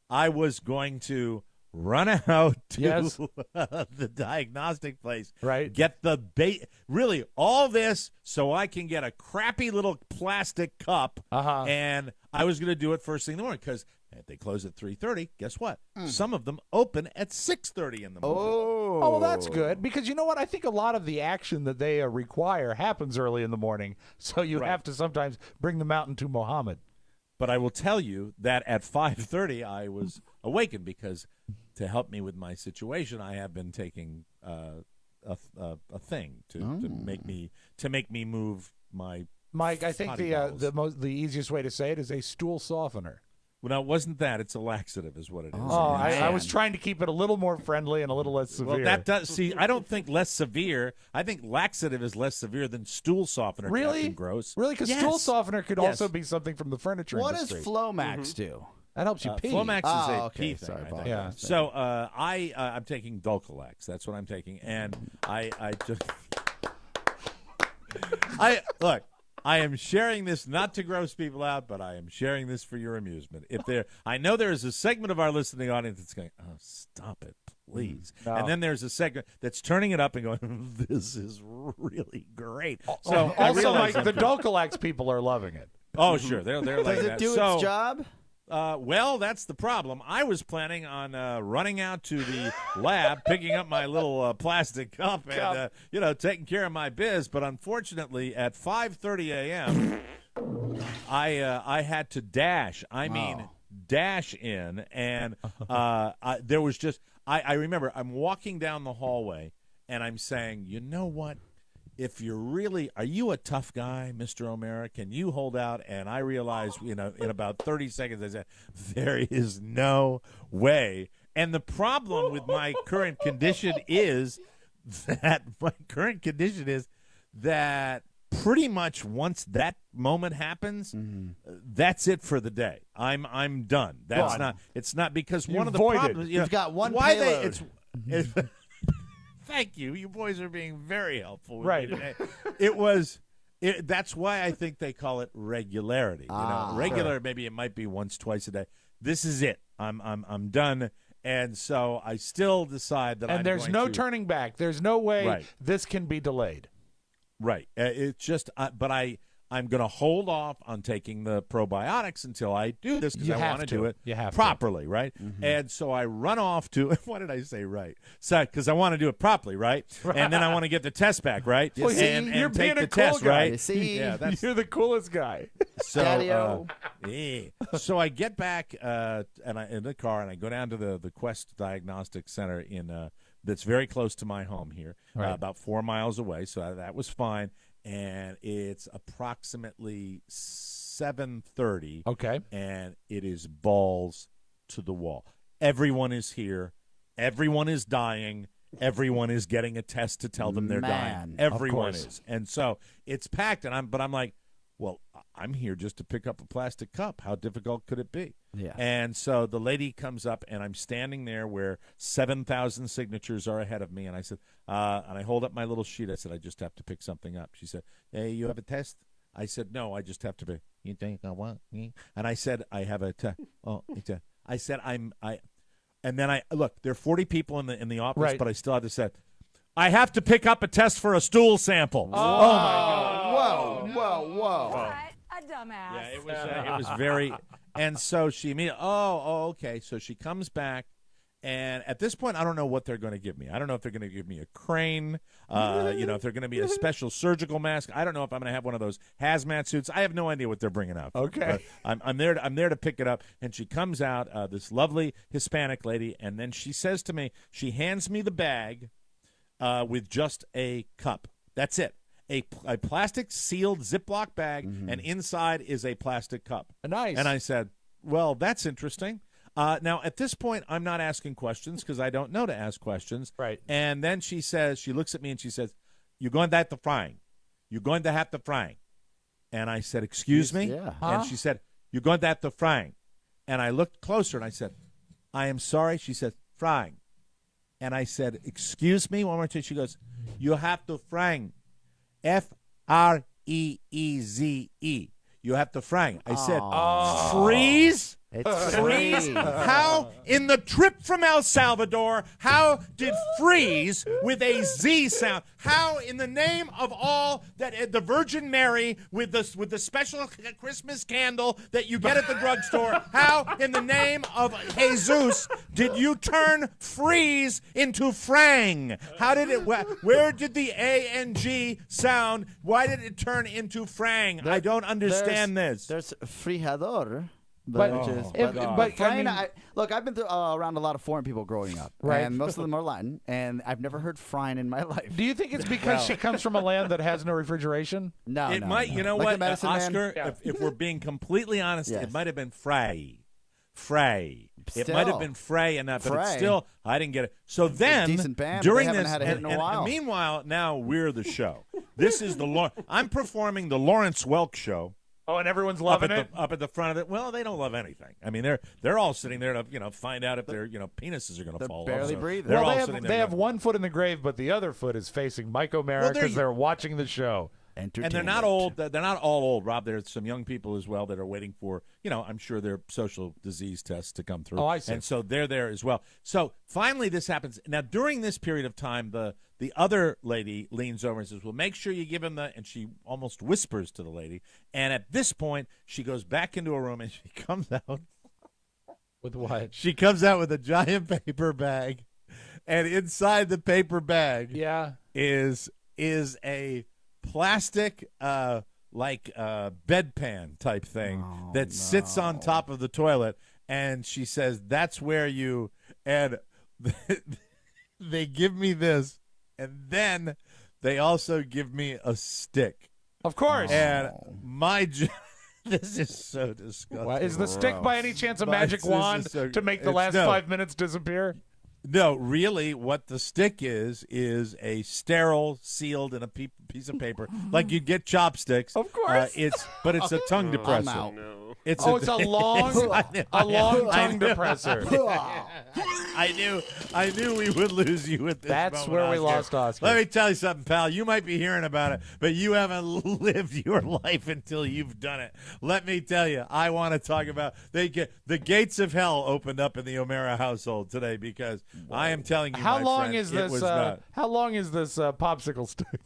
I was going to run out to the diagnostic place, right? Get the really all this so I can get a crappy little plastic cup, and I was going to do it first thing in the morning because they close at 3:30. Guess what? Some of them open at 6:30 in the morning. Oh, well, that's good because you know what? I think a lot of the action that they require happens early in the morning, so you have to sometimes bring the mountain to Mohammed. But I will tell you that at 5:30 I was awakened because to help me with my situation, I have been taking a thing to make me move my. Mike, I think the easiest way to say it is a stool softener. Well, no, it wasn't that. It's a laxative is what it is. Oh, I was trying to keep it a little more friendly and a little less severe. Well, that does. See, I don't think less severe. I think laxative is less severe than stool softener. Really? Captain Gross. Really? Because stool softener could also be something from the furniture industry. What does Flomax do? That helps you pee. Flomax is a pee thing. Sorry, I think. yeah. So I'm taking Dulcolax. That's what I'm taking, and I just look. I am sharing this not to gross people out, but I am sharing this for your amusement. I know there is a segment of our listening audience that's going, "Oh, stop it, please," and then there's a segment that's turning it up and going, "This is really great." So also, like the Dulcolax people are loving it. Oh, sure, they're like Does that. it do its job? Well, that's the problem. I was planning on running out to the lab, picking up my little plastic cup, and taking care of my biz. But unfortunately, at 5:30 a.m., I had to dash. Dash in, and there was just. I remember I'm walking down the hallway, and I'm saying, you know what? If you're really, are you a tough guy, Mr. O'Mara? Can you hold out? And I realized, in about 30 seconds, I said, there is no way. And the problem with my current condition is that pretty much once that moment happens, that's it for the day. I'm done. It's not because one of the problems you've got one payload. It's thank you. You boys are being very helpful with me today. That's why I think they call it regularity. Regular, maybe it might be once, twice a day. This is it. I'm done. And so I still decide that and there's no turning back. There's no way this can be delayed. Right. It's just, I'm going to hold off on taking the probiotics until I do this because I want to do it properly, right? Mm-hmm. And so I run off to, why did I say right? So because I want to do it properly, right? And then I want to get the test back, right? Well, and you're take being the a cool test, guy. right? See, you're the coolest guy. So, so I get back in the car and I go down to the Quest Diagnostic Center that's very close to my home here, about 4 miles away. So that was fine. And it's approximately 7:30. Okay. And it is balls to the wall. Everyone is here. Everyone is dying. Everyone is getting a test to tell them they're dying. Everyone is. And so it's packed. And I'm like, well, I'm here just to pick up a plastic cup. How difficult could it be? Yeah. And so the lady comes up, and I'm standing there where 7,000 signatures are ahead of me. And I said, and I hold up my little sheet. I said, I just have to pick something up. She said, hey, you have a test? I said, no, I just have to pick. You think I want me? And I said, I have a test. Oh, I said, and then look, there are 40 people in the office, but I still have to say, I have to pick up a test for a stool sample. Oh my God. Whoa. What a dumbass. Yeah, it was very, and so she immediately, okay. So she comes back, And at this point, I don't know what they're going to give me. I don't know if they're going to give me a crane, if they're going to be a special surgical mask. I don't know if I'm going to have one of those hazmat suits. I have no idea what they're bringing out. Okay. But I'm there to pick it up. And she comes out, this lovely Hispanic lady, and then she says to me, she hands me the bag with just a cup. That's it. A plastic sealed Ziploc bag, and inside is a plastic cup. Nice. And I said, well, that's interesting. Now, at this point, I'm not asking questions because I don't know to ask questions. Right. And then she looks at me and she says, you're going to have to frying. You're going to have to frying. And I said, excuse me? Yeah. And she said, you're going to have to frying. And I looked closer and I said, I am sorry. She said, frying. And I said, excuse me? One more time. She goes, you have to frying. Freeze. You have to frying. I said, freeze? It's Freeze? free. How in the trip from El Salvador, how did freeze with a Z sound? How in the name of all that the Virgin Mary with the special Christmas candle that you get at the drugstore, how in the name of Jesus did you turn freeze into frang? How did it where did the A-N-G sound? Why did it turn into frang? I don't understand this. There's frijador. But Look, I've been around a lot of foreign people growing up, Right. and most of them are Latin, and I've never heard frying in my life. Do you think it's because she comes from a land that has no refrigeration? No, It no, might, no. you know Like what, the medicine man? Oscar, Yeah. if we're being completely honest, Yes. it might have been Frey. It might have Still. been Frey enough, but it's Frey. still, I didn't get it. So then, decent band, but during they haven't this, had a hit in a and while. meanwhile, now we're the show. This is I'm performing the Lawrence Welk show. Oh, and everyone's loving it? Up at the front of it. Well, they don't love anything. I mean, they're all sitting there to find out if their penises are going to fall off. barely So breathing. They're Well, all sitting there they have going, one foot in the grave, but the other foot is facing Mike O'Mara Well, because they're watching the show. and they're not old. They're not all old, Rob. There's some young people as well that are waiting for, I'm sure their social disease tests to come through. Oh, I see. And so they're there as well. So finally this happens. Now, during this period of time, the other lady leans over and says, well, make sure you give him and she almost whispers to the lady. And at this point, she goes back into a room and she comes out. With what? She comes out with a giant paper bag. And inside the paper bag is a plastic bedpan type thing that sits on top of the toilet, and she says that's where you and they give me this, and then they also give me a stick, of course, and this is so disgusting. Well, is the stick by any chance a magic wand to make the last 5 minutes disappear? No, really, what the stick is a sterile, sealed in a piece of paper, like you'd get chopsticks. Of course, but it's a tongue depressor. I'm out. It's a long tongue depressor. I knew we would lose you at this. That's moment, where we Oscar. lost Oscar. Let me tell you something, pal. You might be hearing about it, but you haven't lived your life until you've done it. Let me tell you, I want to talk about the gates of hell opened up in the O'Mara household today because I am telling you, how my long friend, is it this? was not. How long is this popsicle stick?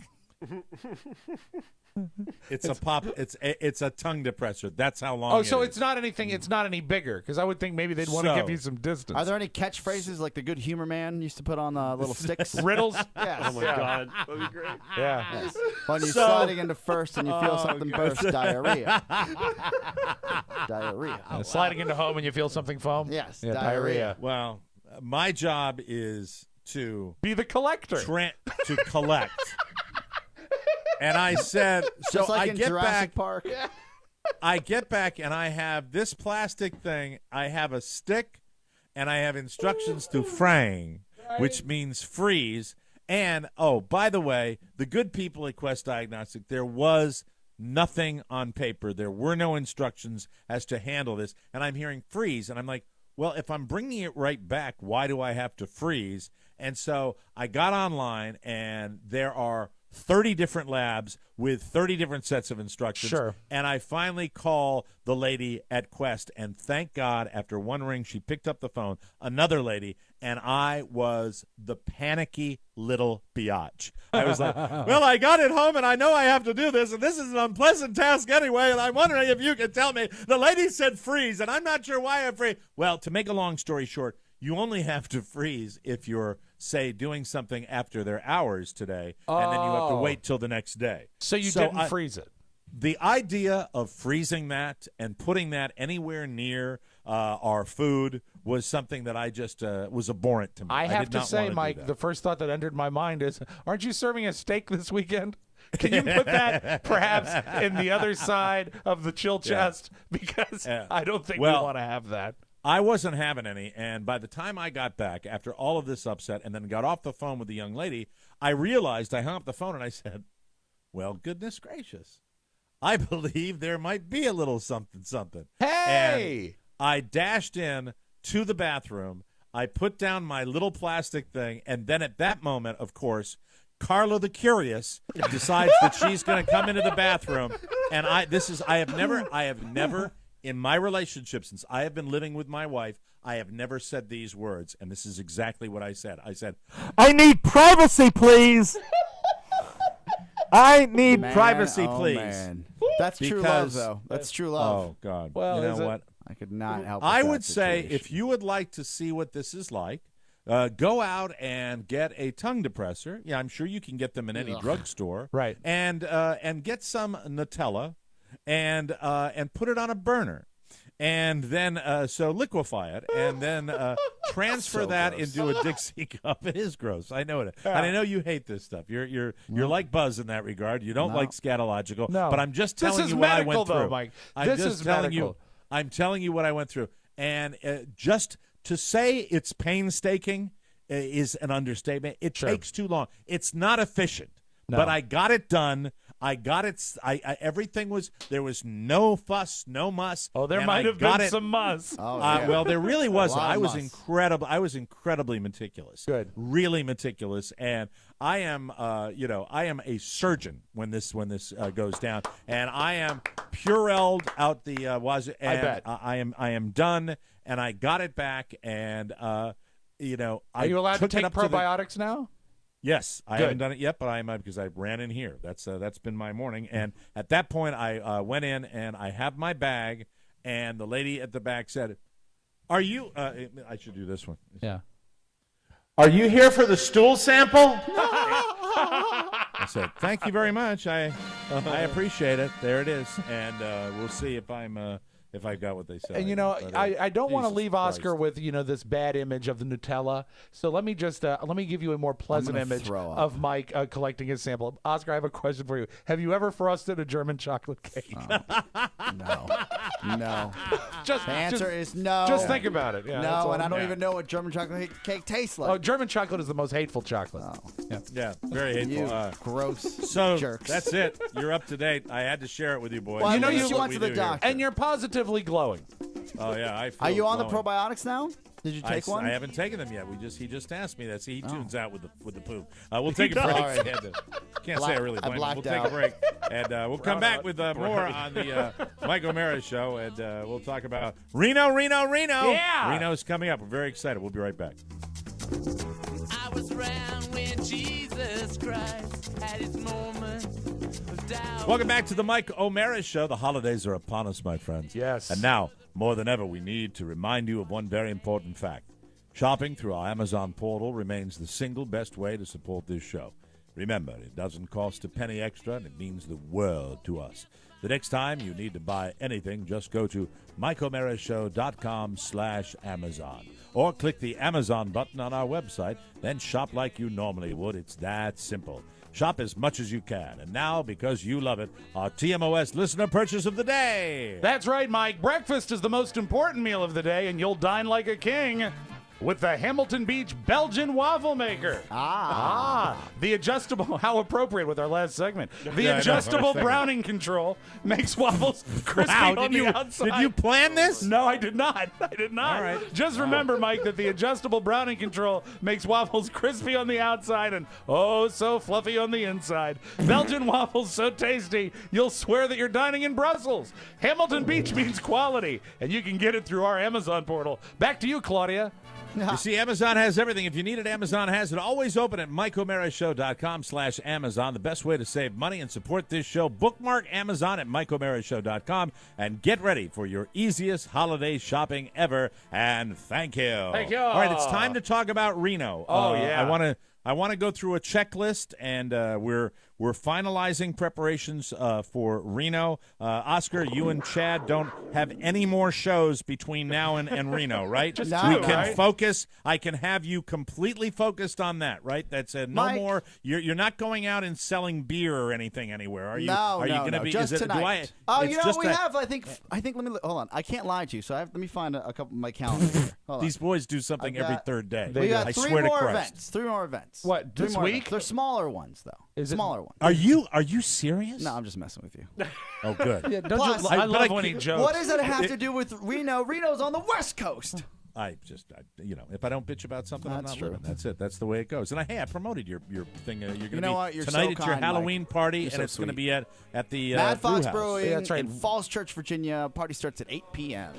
It's a tongue depressor. That's how long. Oh, so it it's not anything. It's not any bigger because I would think maybe they'd want to give you some distance. Are there any catchphrases like the good humor man used to put on little sticks? Riddles? Yes. Oh my God, that'd be great. Yeah. Yes. When you're sliding into first and you feel something burst, diarrhea. Diarrhea. Sliding into home and you feel something foam. Yes. Yeah, diarrhea. Well, my job is to be the collector. To collect. And I said, Just so like I in get Jurassic back. Park. I get back and I have this plastic thing. I have a stick, and I have instructions to frang, which means freeze. And by the way, the good people at Quest Diagnostic, there was nothing on paper. There were no instructions as to handle this. And I'm hearing freeze, and I'm like, well, if I'm bringing it right back, why do I have to freeze? And so I got online, and there are 30 different labs with 30 different sets of instructions. Sure. And I finally call the lady at Quest, and thank God, after one ring, she picked up the phone, another lady, and I was the panicky little biatch. I was like, well, I got it home, and I know I have to do this, and this is an unpleasant task anyway, and I'm wondering if you can tell me. The lady said freeze, and I'm not sure why I freeze. Well, to make a long story short, you only have to freeze if you're, say, doing something after their hours today, and then you have to wait till the next day. So you didn't freeze it. The idea of freezing that and putting that anywhere near our food was something that I just was abhorrent to me. I have did to not say, wanna do Mike, that. the first thought that entered my mind is, aren't you serving a steak this weekend? Can you put that perhaps in the other side of the chill chest? Because I don't think we want to have that. I wasn't having any, and by the time I got back, after all of this upset, and then got off the phone with the young lady, I realized I hung up the phone and I said, well, goodness gracious. I believe there might be a little something. Hey! And I dashed in to the bathroom. I put down my little plastic thing, and then at that moment, of course, Carla the Curious decides that she's going to come into the bathroom, and I have never in my relationship since I have been living with my wife, I have never said these words, and this is exactly what I said. I said, "I need privacy, please." I need privacy, please. Man. That's true love, though. That's true love. Oh, God. Well, you know what? I could not help I with would that say situation. if you would like to see what this is like, go out and get a tongue depressor. Yeah, I'm sure you can get them in any drugstore. Right. And get some Nutella and put it on a burner. And then so liquefy it, and then transfer that into a Dixie cup. It is gross. I know it. And I know you hate this stuff. You're like Buzz in that regard. You don't like scatological. No. But I'm just telling you what I went through. Mike. I'm just telling you. I'm telling you what I went through. And just to say it's painstaking is an understatement. It takes too long. It's not efficient. No. But I got it done. I got it. Everything was. There was no fuss, no muss. Oh, there might have been some muss. Well, there really wasn't. I was muss. incredible. I was incredibly meticulous. Good. Really meticulous, and I am. I am a surgeon when this goes down, and I am Purelled out the wazoo. And I bet. I am done, and I got it back, and Are you allowed to take probiotics now? Yes, I Good. haven't done it yet, but I am because I ran in here. That's been my morning, and at that point, I went in and I have my bag, and the lady at the back said, "Are you?" I should do this one. Yeah. Are you here for the stool sample? I said, "Thank you very much. I appreciate it. There it is, and we'll see if I got what they said." And I don't want to Jesus leave Oscar Christ. with this bad image of the Nutella. So let me just let me give you a more pleasant gonna image throw up. of Mike collecting his sample. Oscar, I have a question for you. Have you ever frosted a German chocolate cake? No. Just The answer is no. Just think about it. Yeah, that's all. No, and I don't even know what German chocolate cake tastes like. Oh, German chocolate is the most hateful chocolate. Yeah, very hateful. You gross So jerks. that's it. You're up to date. I had to share it with you, boys. Well, You know That's you what went we to the do here. doctor. And you're positively glowing. Oh yeah, I feel Are you on the glowing. probiotics now? Did you take one? I haven't taken them yet. He just asked me that. See, he tunes out with the poop. We'll take a break. Sorry. Can't say I really blame him. We'll blacked take a out. break, and we'll come back with more on the Mike O'Mara Show, and we'll talk about Reno. Yeah. Reno's coming up. We're very excited. We'll be right back. I was around when Jesus Christ had his moment of doubt. Welcome back to the Mike O'Mara Show. The holidays are upon us, my friends. Yes. And now, more than ever, we need to remind you of one very important fact. Shopping through our Amazon portal remains the single best way to support this show. Remember, it doesn't cost a penny extra, and it means the world to us. The next time you need to buy anything, just go to MikeO'MaraShow.com/Amazon or click the Amazon button on our website, then shop like you normally would. It's that simple. Shop as much as you can. And now, because you love it, our TMOS listener purchase of the day. That's right, Mike. Breakfast is the most important meal of the day, and you'll dine like a king with the Hamilton Beach Belgian Waffle Maker. The adjustable, how appropriate with our last segment. The Yeah, I know. adjustable browning control makes waffles crispy on the outside. Did you plan this? No, I did not. All right. Just remember, Mike, that the adjustable browning control makes waffles crispy on the outside and oh so fluffy on the inside. Belgian waffles so tasty, you'll swear that you're dining in Brussels. Hamilton Beach means quality, and you can get it through our Amazon portal. Back to you, Claudia. You see, Amazon has everything. If you need it, Amazon has it. Always open at MikeO'MaraShow.com/Amazon. The best way to save money and support this show. Bookmark Amazon at MikeO'MaraShow.com and get ready for your easiest holiday shopping ever. And thank you. Thank you. All right, it's time to talk about Reno. Oh, yeah. I want to go through a checklist, and we're finalizing preparations for Reno. Oscar, you and Chad don't have any more shows between now and Reno, right? Just we two, can right? focus. I can have you completely focused on that, right? That's no Mike. more. You're not going out and selling beer or anything anywhere, are you? No, are you no, going to no. be? Just is it, tonight. it's just we a- have. I think. Let me hold on. I can't lie to you, so let me find a couple of my calendar. Here. Hold on. These boys do something every third day. We got I three swear more to Christ. events. 3 more events. What, Three this more week? events. They're smaller ones, though. Smaller ones. Are you serious? No, I'm just messing with you. Oh, good. Yeah, don't Plus, you, I but love I when he can't- jokes. What does it have to do with Reno? Reno's on the West Coast. If I don't bitch about something, I'm That's not true. living. That's it. That's the way it goes. And I promoted your thing. You're going to know be what? You're tonight so at your kind, Halloween Mike. party, You're and so it's going to sweet. be at the Mad Fox Brew House. Brewing Yeah, that's right. in Falls Church, Virginia. Party starts at 8 p.m.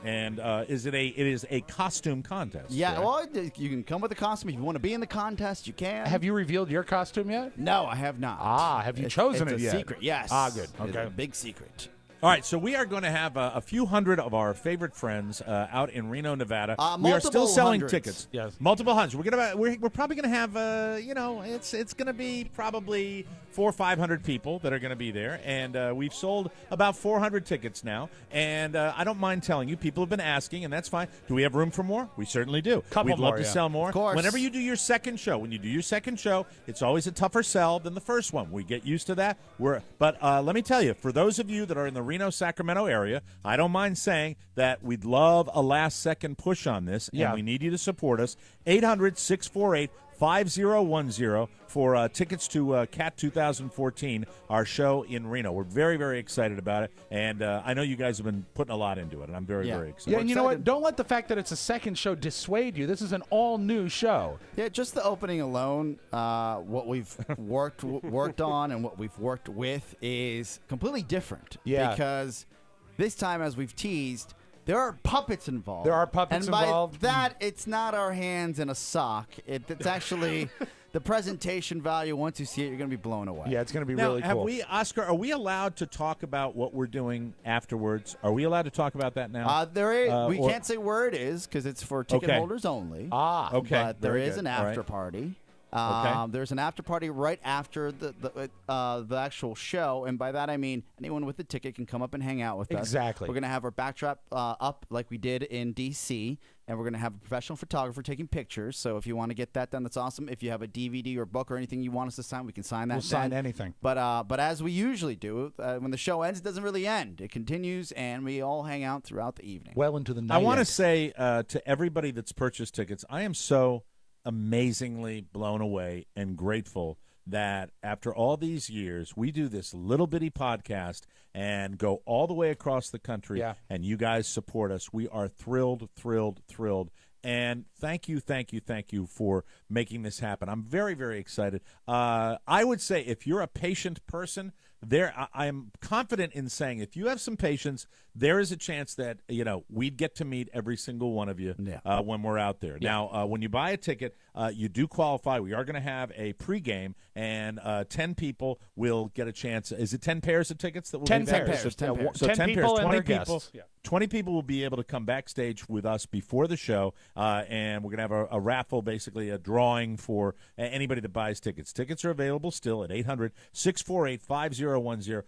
And it is a costume contest. Yeah, correct? well, you can come with a costume. If you want to be in the contest, you can. Have you revealed your costume yet? No, I have not. Have you chosen it's it a yet? secret, yes. Good. It's Okay. a big secret. All right, so we are going to have a few hundred of our favorite friends out in Reno, Nevada. We are still Multiple selling hundreds. tickets. Yes. Multiple hundreds. We're probably going to have it's going to be probably 400 or 500 people that are going to be there, and we've sold about 400 tickets now. And I don't mind telling you, people have been asking, and that's fine. Do we have room for more? We certainly do. Couple We'd love more, to yeah. sell more. Of course. Whenever you do your second show, it's always a tougher sell than the first one. We get used to that. But let me tell you, for those of you that are in the Reno, Sacramento area, I don't mind saying that we'd love a last-second push on this, and Yeah. we need you to support us. 800-648-5010 for tickets to CAT 2014, our show in Reno. We're very, very excited about it, and I know you guys have been putting a lot into it, and I'm very, very excited. Yeah, and you know what? excited. Don't let the fact that it's a second show dissuade you. This is an all-new show. Yeah, just the opening alone, what we've worked on and what we've worked with is completely different. Yeah. Because this time, as we've teased, there are puppets involved. There are puppets and by involved. that, it's not our hands in a sock. It's actually the presentation value. Once you see it, you're going to be blown away. Yeah, it's going to be Now, really cool. Oscar, are we allowed to talk about what we're doing afterwards? Are we allowed to talk about that now? We can't say where it is because it's for ticket Okay. holders only. Okay. But there Very is good. an All right. after party. Okay. There's an after party right after the actual show, and by that I mean anyone with a ticket can come up and hang out with us. Exactly. We're gonna have our backdrop up like we did in D.C., and we're gonna have a professional photographer taking pictures. So if you want to get that done, that's awesome. If you have a DVD or book or anything you want us to sign, we can sign that. We'll sign then. anything. But as we usually do, when the show ends, it doesn't really end. It continues, and we all hang out throughout the evening. Well into the night. I want to say to everybody that's purchased tickets, I am so amazingly blown away and grateful that after all these years, we do this little bitty podcast and go all the way across the country, Yeah. and you guys support us. We are thrilled, thrilled, thrilled. And thank you for making this happen. I'm very, very excited. I would say if you're a patient person, I'm confident in saying if you have some patience, there is a chance that we'd get to meet every single one of you when we're out there. Yeah. Now, when you buy a ticket, you do qualify. We are going to have a pregame, and 10 people will get a chance. Is it 10 pairs of tickets that will 10 be there? pairs. So 10 pairs. So 10 people pairs, and 20 their people. guests. Yeah. 20 people will be able to come backstage with us before the show, and we're going to have a raffle, basically a drawing for anybody that buys tickets. Tickets are available still at 800-648-5010.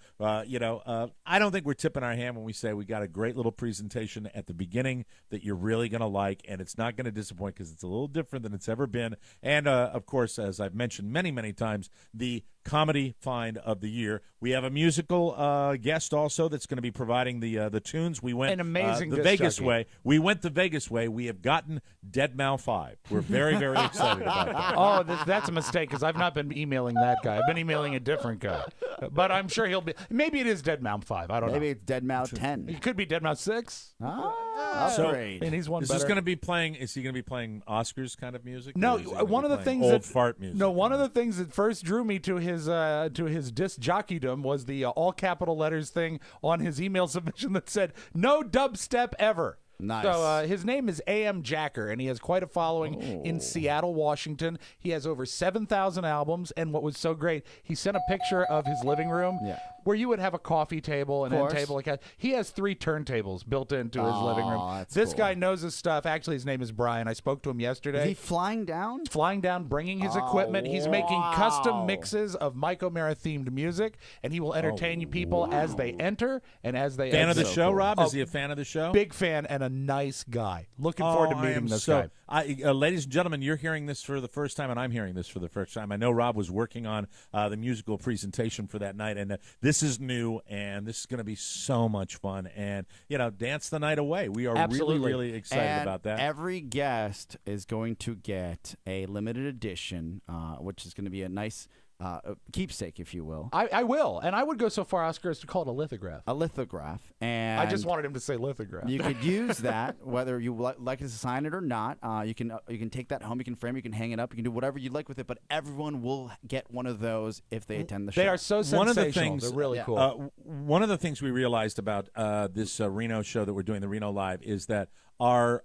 I don't think we're tipping our hand when we say we got a great little presentation at the beginning that you're really going to like, and it's not going to disappoint because it's a little different than it's ever been. And, of course, as I've mentioned many, many times, the Comedy Find of the Year. We have a musical guest also that's going to be providing the tunes. We went An amazing the disc Vegas jockey. way. We went the Vegas way. We have gotten Deadmau 5. We're very, very excited about that. Oh, that's a mistake because I've not been emailing that guy. I've been emailing a different guy. But I'm sure he'll be. Maybe it is Deadmau 5. I don't know. Maybe it's Deadmau 10. It could be Deadmau 6. So, Upgrade. And he's one Is better. this going to be playing? Is he going to be playing Oscars kind of music? No, or is he gonna one be of the playing things old that fart music. No, one of the things that first drew me to his disc jockeydom was the all capital letters thing on his email submission that said "No dubstep ever." Nice. So his name is A.M. Jacker, and he has quite a following in Seattle, Washington. He has over 7,000 albums, and what was so great, he sent a picture of his living room where you would have a coffee table, an end table. He has 3 turntables built into his living room. This guy knows his stuff. Actually, his name is Brian. I spoke to him yesterday. Is he flying down? Flying down, bringing his equipment. He's making custom mixes of Mike O'Mara-themed music, and he will entertain you people as they enter and as they Fan exit. of the show, Rob? Is he a fan of the show? Big fan and a nice guy. Looking forward to meeting this guy. Ladies and gentlemen, you're hearing this for the first time, and I'm hearing this for the first time. I know Rob was working on the musical presentation for that night, and this is new, and this is going to be so much fun. And, dance the night away. We are really, really excited about that. Every guest is going to get a limited edition, which is going to be a nice keepsake, if you will. I will, and I would go so far, Oscar, as to call it a lithograph. A lithograph, and I just wanted him to say lithograph. You could use that, whether you like to sign it or not. You can take that home, you can frame it, you can hang it up, you can do whatever you like with it. But everyone will get one of those if they attend the show. They are so sensational. One of the things, they're really cool. One of the things we realized about this Reno show that we're doing, the Reno Live, is that our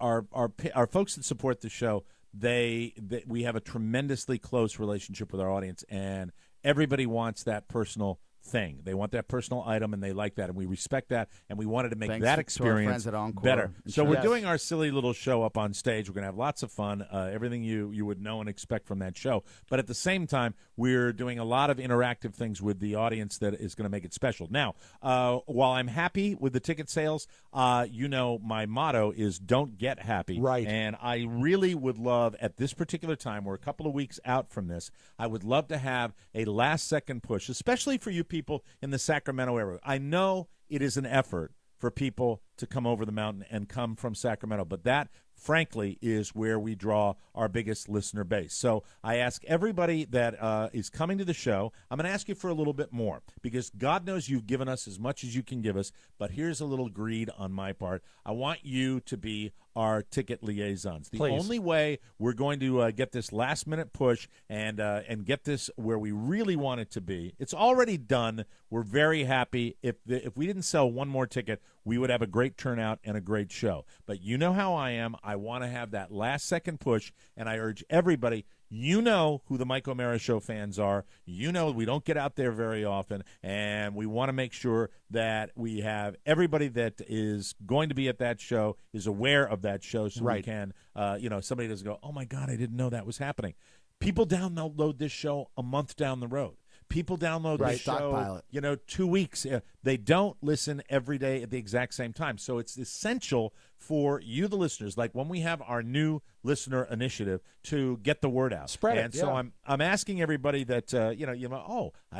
folks that support the show, we have a tremendously close relationship with our audience, and everybody wants that personal thing. They want that personal item, and they like that, and we respect that, and we wanted to make that experience better. So we're doing our silly little show up on stage. We're going to have lots of fun, everything you would know and expect from that show. But at the same time, we're doing a lot of interactive things with the audience that is going to make it special. Now, while I'm happy with the ticket sales, my motto is don't get happy. Right. And I really would love, at this particular time, we're a couple of weeks out from this, I would love to have a last-second push, especially for you people in the Sacramento area. I know it is an effort for people to come over the mountain and come from Sacramento, but that, frankly, is where we draw our biggest listener base. So I ask everybody that is coming to the show, I'm going to ask you for a little bit more, because God knows you've given us as much as you can give us, but here's a little greed on my part. I want you to be our ticket liaisons. The only way we're going to get this last-minute push and get this where we really want it to be, it's already done. We're very happy. If we didn't sell one more ticket, we would have a great turnout and a great show. But you know how I am. I want to have that last-second push, and I urge everybody, you know who the Mike O'Mara Show fans are. You know we don't get out there very often, and we want to make sure that we have everybody that is going to be at that show is aware of that show, so we can, somebody doesn't go, oh, my God, I didn't know that was happening. People download this show a month down the road. People download the show, 2 weeks. They don't listen every day at the exact same time. So it's essential for you, the listeners, like when we have our new listener initiative, to get the word out. Spread it. And so I'm asking everybody that, I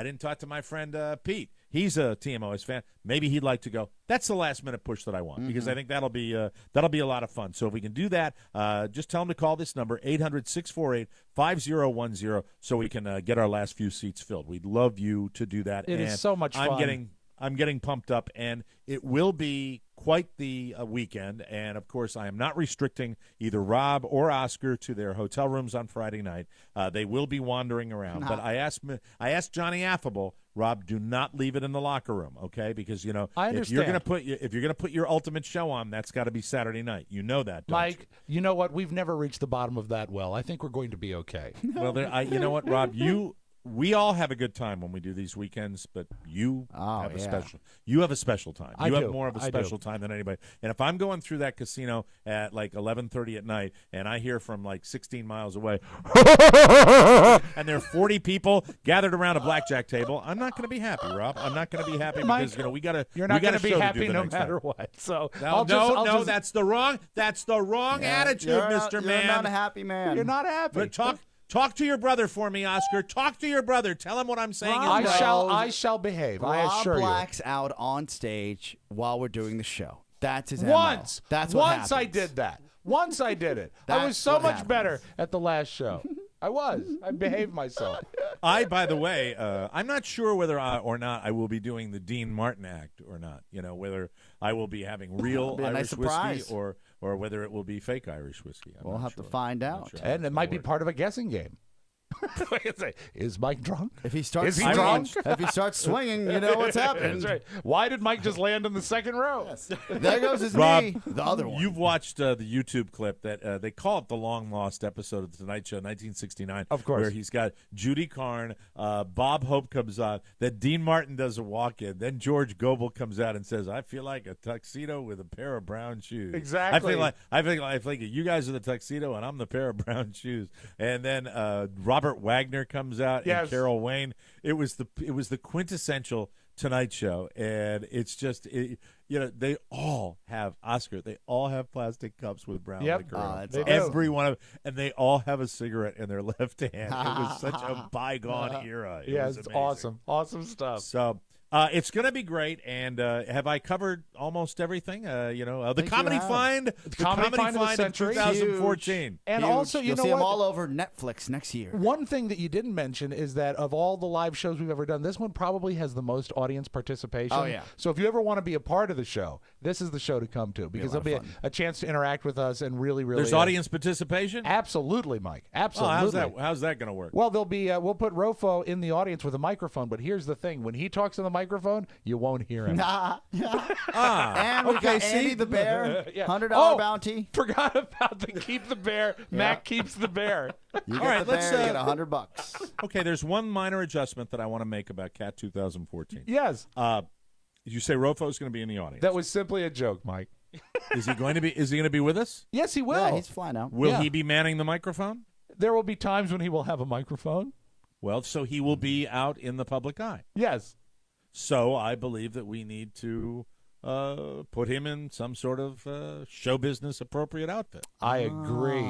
didn't talk to my friend Pete. He's a TMOS fan. Maybe he'd like to go. That's the last-minute push that I want, because I think that'll be a lot of fun. So if we can do that, just tell them to call this number, 800-648-5010, so we can get our last few seats filled. We'd love you to do that. It is so much fun. I'm getting pumped up, and it will be quite the weekend. And, of course, I am not restricting either Rob or Oscar to their hotel rooms on Friday night. They will be wandering around. But I asked Johnny Affable, Rob, do not leave it in the locker room, okay? Because, I if you're going to put your ultimate show on, that's got to be Saturday night. You know that, don't Mike, you know what? We've never reached the bottom of that well. I think we're going to be okay. Well, you know what, Rob? We all have a good time when we do these weekends, but you have a special. You have a special time. You have more of a special time than anybody. And if I'm going through that casino at like 11:30 at night, and I hear from like 16 miles away, and there are 40 people gathered around a blackjack table, I'm not going to be happy, Rob. I'm not going to be happy, Mike, because we got to. You're not going to be happy no matter what. So no, that's the wrong attitude, Mr. Man. You're not a happy man. You're not happy. But Talk to your brother for me, Oscar. Talk to your brother. Tell him what I'm saying. I shall behave. I assure you. Rob blacks out on stage while we're doing the show. That's his Once. MO. That's what Once I did that. Once I did it. I was so much better at the last show. I behaved myself. By the way, I'm not sure whether or not I will be doing the Dean Martin act or not. Whether I will be having real Irish whiskey or whether it will be fake Irish whiskey. We'll have to find out. And it might be part of a guessing game. Is Mike drunk? If he starts Is he swinging, drunk? if he starts swinging, you know what's happening. That's right. Why did Mike just land in the second row? Yes. There goes his Rob, knee. The other one. You've watched the YouTube clip that they call it the long lost episode of the Tonight Show, 1969. Of course. Where he's got Judy Carn, Bob Hope comes on, then Dean Martin does a walk-in, then George Gobel comes out and says, "I feel like a tuxedo with a pair of brown shoes." Exactly. I feel like you guys are the tuxedo and I'm the pair of brown shoes. And then Robert Wagner comes out and Carol Wayne. It was the quintessential Tonight Show, and it's just they all have Oscar. They all have plastic cups with brown liquor on. Every one of them, and they all have a cigarette in their left hand. It was such a bygone era. It was it's amazing. awesome stuff. So. It's going to be great, and have I covered almost everything? The Comedy Find, the Comedy Find of 2014. And Huge. also, you'll see them all over Netflix next year. One thing that you didn't mention is that of all the live shows we've ever done, this one probably has the most audience participation. Oh, yeah. So if you ever want to be a part of the show, this is the show to come to, because there'll be a chance to interact with us and really. There's audience participation? Absolutely, Mike. Absolutely. Oh, how's that going to work? Well, there'll be we'll put Rofo in the audience with a microphone, but here's the thing: when he talks on the microphone, you won't hear him. And we got Andy the Bear, $100 bounty. Forgot about the keep the bear. Mac keeps the bear. You get the bear, you get $100. Okay, there's one minor adjustment that I want to make about Cat 2014. Yes. Did you say Rofo's going to be in the audience? That was simply a joke, Mike. Is he going to be with us? Yes, he will. Yeah, he's flying out. Will he be manning the microphone? There will be times when he will have a microphone. Well, so he will be out in the public eye. Yes. So I believe that we need to put him in some sort of show business appropriate outfit. I agree.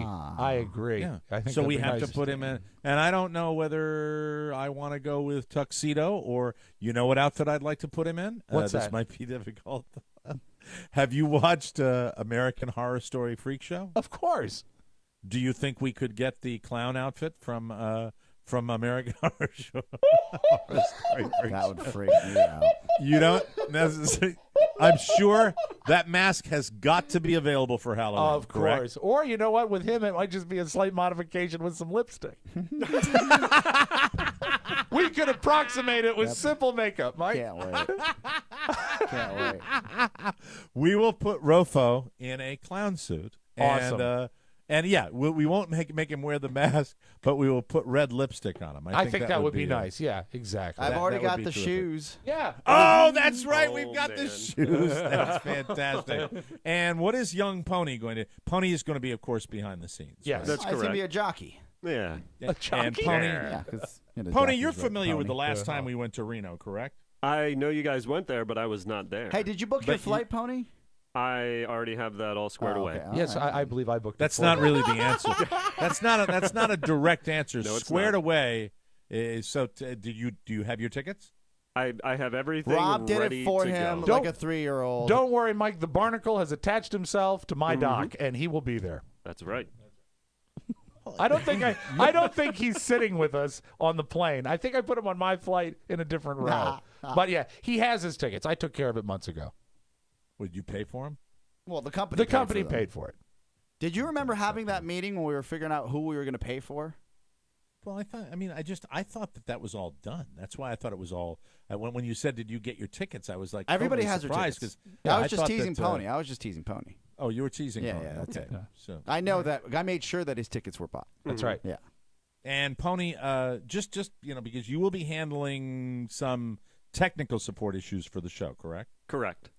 Yeah. I think so we have nice. to put him in. And I don't know whether I want to go with tuxedo or you know what outfit I'd like to put him in? What's this that? might be difficult. Have you watched American Horror Story Freak Show? Of course. Do you think we could get the clown outfit from American Horror Story That would freak me out. You don't necessarily. I'm sure that mask has got to be available for Halloween. Of correct? course. Or you know what? With him, it might just be a slight modification with some lipstick. We could approximate it with simple makeup, Mike. Can't wait. Can't wait. We will put Rofo in a clown suit. Awesome. And yeah, we won't make him wear the mask, but we will put red lipstick on him. I think that would be nice. Yeah, exactly. I've already that would got be the terrific. shoes. Yeah. Oh, that's right. We've got man. the shoes. That's fantastic. And what is young Pony going to? Pony is going to be, of course, behind the scenes. Yes. That's He's going to correct. be a jockey. Yeah. A jockey? And Pony, Yeah, 'cause, Pony, jockey's you're right, familiar with the Pony. last time we went to Reno, correct? I know you guys went there, but I was not there. Hey, did you book your flight, Pony? I already have that all squared Oh, away. okay. All Yes, right. I believe I booked. That's it not for you. really the answer. That's not a direct answer. No, it's Squared not. away. Do you have your tickets? I have everything Rob did ready it for to him go. like a 3-year-old. Don't worry, Mike. The barnacle has attached himself to my dock, and he will be there. That's right. I don't think he's sitting with us on the plane. I think I put him on my flight in a different row. But yeah, he has his tickets. I took care of it months ago. Would you pay for them? Well, the company. The company for them. paid for it. Did you remember having that meeting when we were figuring out who we were going to pay for? Well, I thought that was all done. That's why I thought it was all. When you said, "Did you get your tickets?" I was like, Everybody totally has their surprised tickets. 'cause, I was just thought teasing that, Pony. I was just teasing Pony. Oh, you were teasing Yeah, Pony. yeah, that's okay. it. So I know that. I made sure that his tickets were bought. That's right. Yeah. And Pony, just because you will be handling some technical support issues for the show, correct? Correct.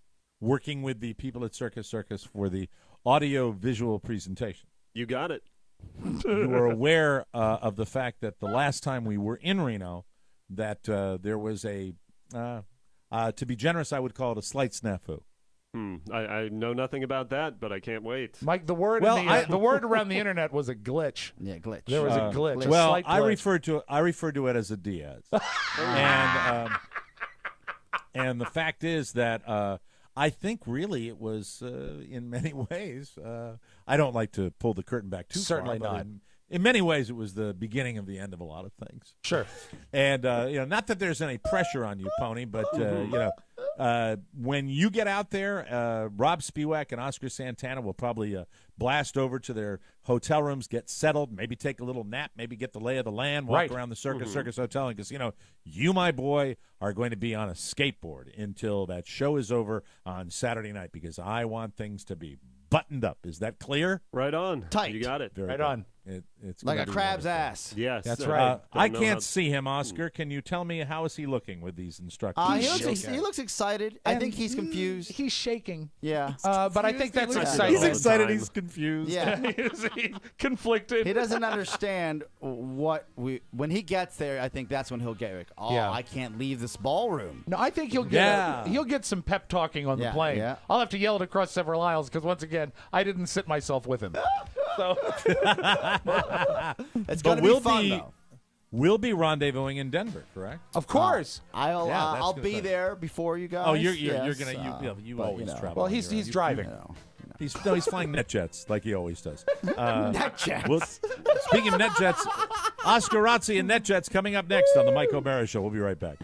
Working with the people at Circus for the audio-visual presentation. You got it. You were aware of the fact that the last time we were in Reno, that there was a, to be generous, I would call it a slight snafu. I know nothing about that, but I can't wait. Mike, the word the word around the internet was a glitch. Yeah, glitch. There was a glitch. a Well, slight I glitch. referred to it as a Diaz, and the fact is that I think really it was in many ways. I don't like to pull the curtain back too Certainly far. not. In many ways, it was the beginning of the end of a lot of things. Sure. And not that there's any pressure on you, Pony, but when you get out there, Rob Spiewak and Oscar Santana will probably blast over to their hotel rooms, get settled, maybe take a little nap, maybe get the lay of the land, walk around the Circus Hotel and Casino. You, my boy, are going to be on a skateboard until that show is over on Saturday night because I want things to be buttoned up. Is that clear? Right on. Tight. You got it. Right on. It's Like gonna a be crab's wonderful. ass. Yes. That's right. I can't see him, Oscar. Can you tell me how is he looking with these instructions? He looks excited. I think he's confused. He's shaking. Yeah. But I think that's exciting. He's excited. He's confused. Yeah. He's conflicted. He doesn't understand when he gets there. I think that's when he'll get like, I can't leave this ballroom. No, I think he'll get some pep talking on the plane. Yeah. I'll have to yell it across several aisles because once again, I didn't sit myself with him. So it's going to be fun, though. We'll be rendezvousing in Denver, correct? Of course. I'll be there before you guys. Oh, you're gonna you always travel. Well, he's driving. He's flying NetJets like he always does. NetJets. Speaking of NetJets, Oscar Razzi and NetJets coming up next on the Mike O'Mara Show. We'll be right back.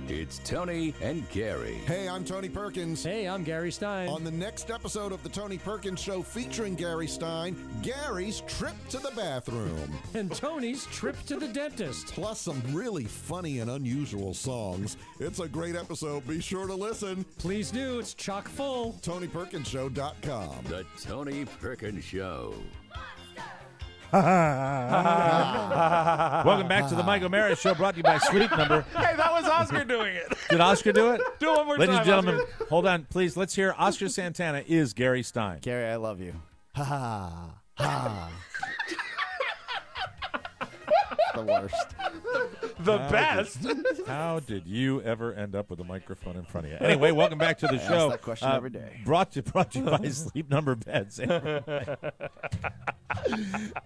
It's Tony and Gary. Hey, I'm Tony Perkins. Hey, I'm Gary Stein. On the next episode of the Tony Perkins Show featuring Gary Stein, Gary's trip to the bathroom. And Tony's trip to the dentist. Plus some really funny and unusual songs. It's a great episode. Be sure to listen. Please do. It's chock full. TonyPerkinsShow.com. The Tony Perkins Show. Welcome back to the Mike O'Mara Show, brought to you by Sleep Number. Hey, that was Oscar doing it. Did Oscar do it? Do it one more Ladies time. and gentlemen, Oscar. hold on, please. Let's hear Oscar Santana is Gary Stein. Gary, I love you. Ha ha. The worst. The best. How did you ever end up with a microphone in front of you? Anyway, welcome back to the I show. ask that question every day. Brought to you by Sleep Number Beds.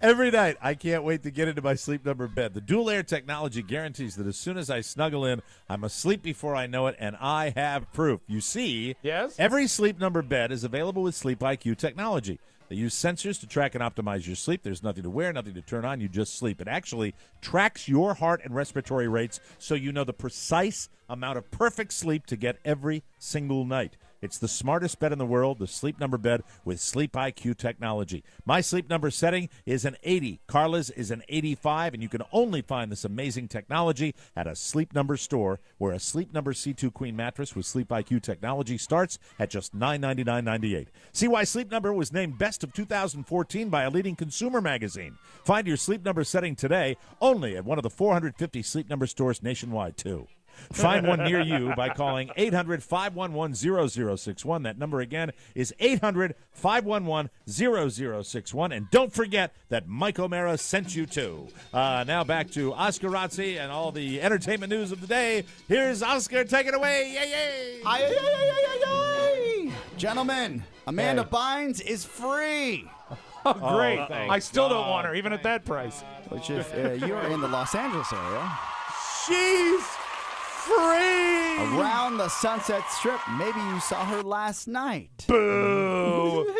Every night, I can't wait to get into my Sleep Number bed. The dual air technology guarantees that as soon as I snuggle in, I'm asleep before I know it, and I have proof. You see, every Sleep Number bed is available with Sleep IQ technology. They use sensors to track and optimize your sleep. There's nothing to wear, nothing to turn on. You just sleep. It actually tracks your heart and respiratory rates so you know the precise amount of perfect sleep to get every single night. It's the smartest bed in the world, the Sleep Number bed with Sleep IQ technology. My Sleep Number setting is an 80. Carla's is an 85, and you can only find this amazing technology at a Sleep Number store, where a Sleep Number C2 Queen mattress with Sleep IQ technology starts at just $999.98. See why Sleep Number was named Best of 2014 by a leading consumer magazine. Find your Sleep Number setting today only at one of the 450 Sleep Number stores nationwide, too. Find one near you by calling 800-511-0061. That number again is 800-511-0061. And don't forget that Mike O'Mara sent you too. Now back to Oscar Razzi and all the entertainment news of the day. Here's Oscar. Take it away. Yay, yay. Ay, ay, ay, ay, ay, ay. Gentlemen, Amanda Bynes is free. Oh, great. I still don't want her, even at that price. Which if you're in the Los Angeles area. She's free! Around the Sunset Strip. Maybe you saw her last night. Boo!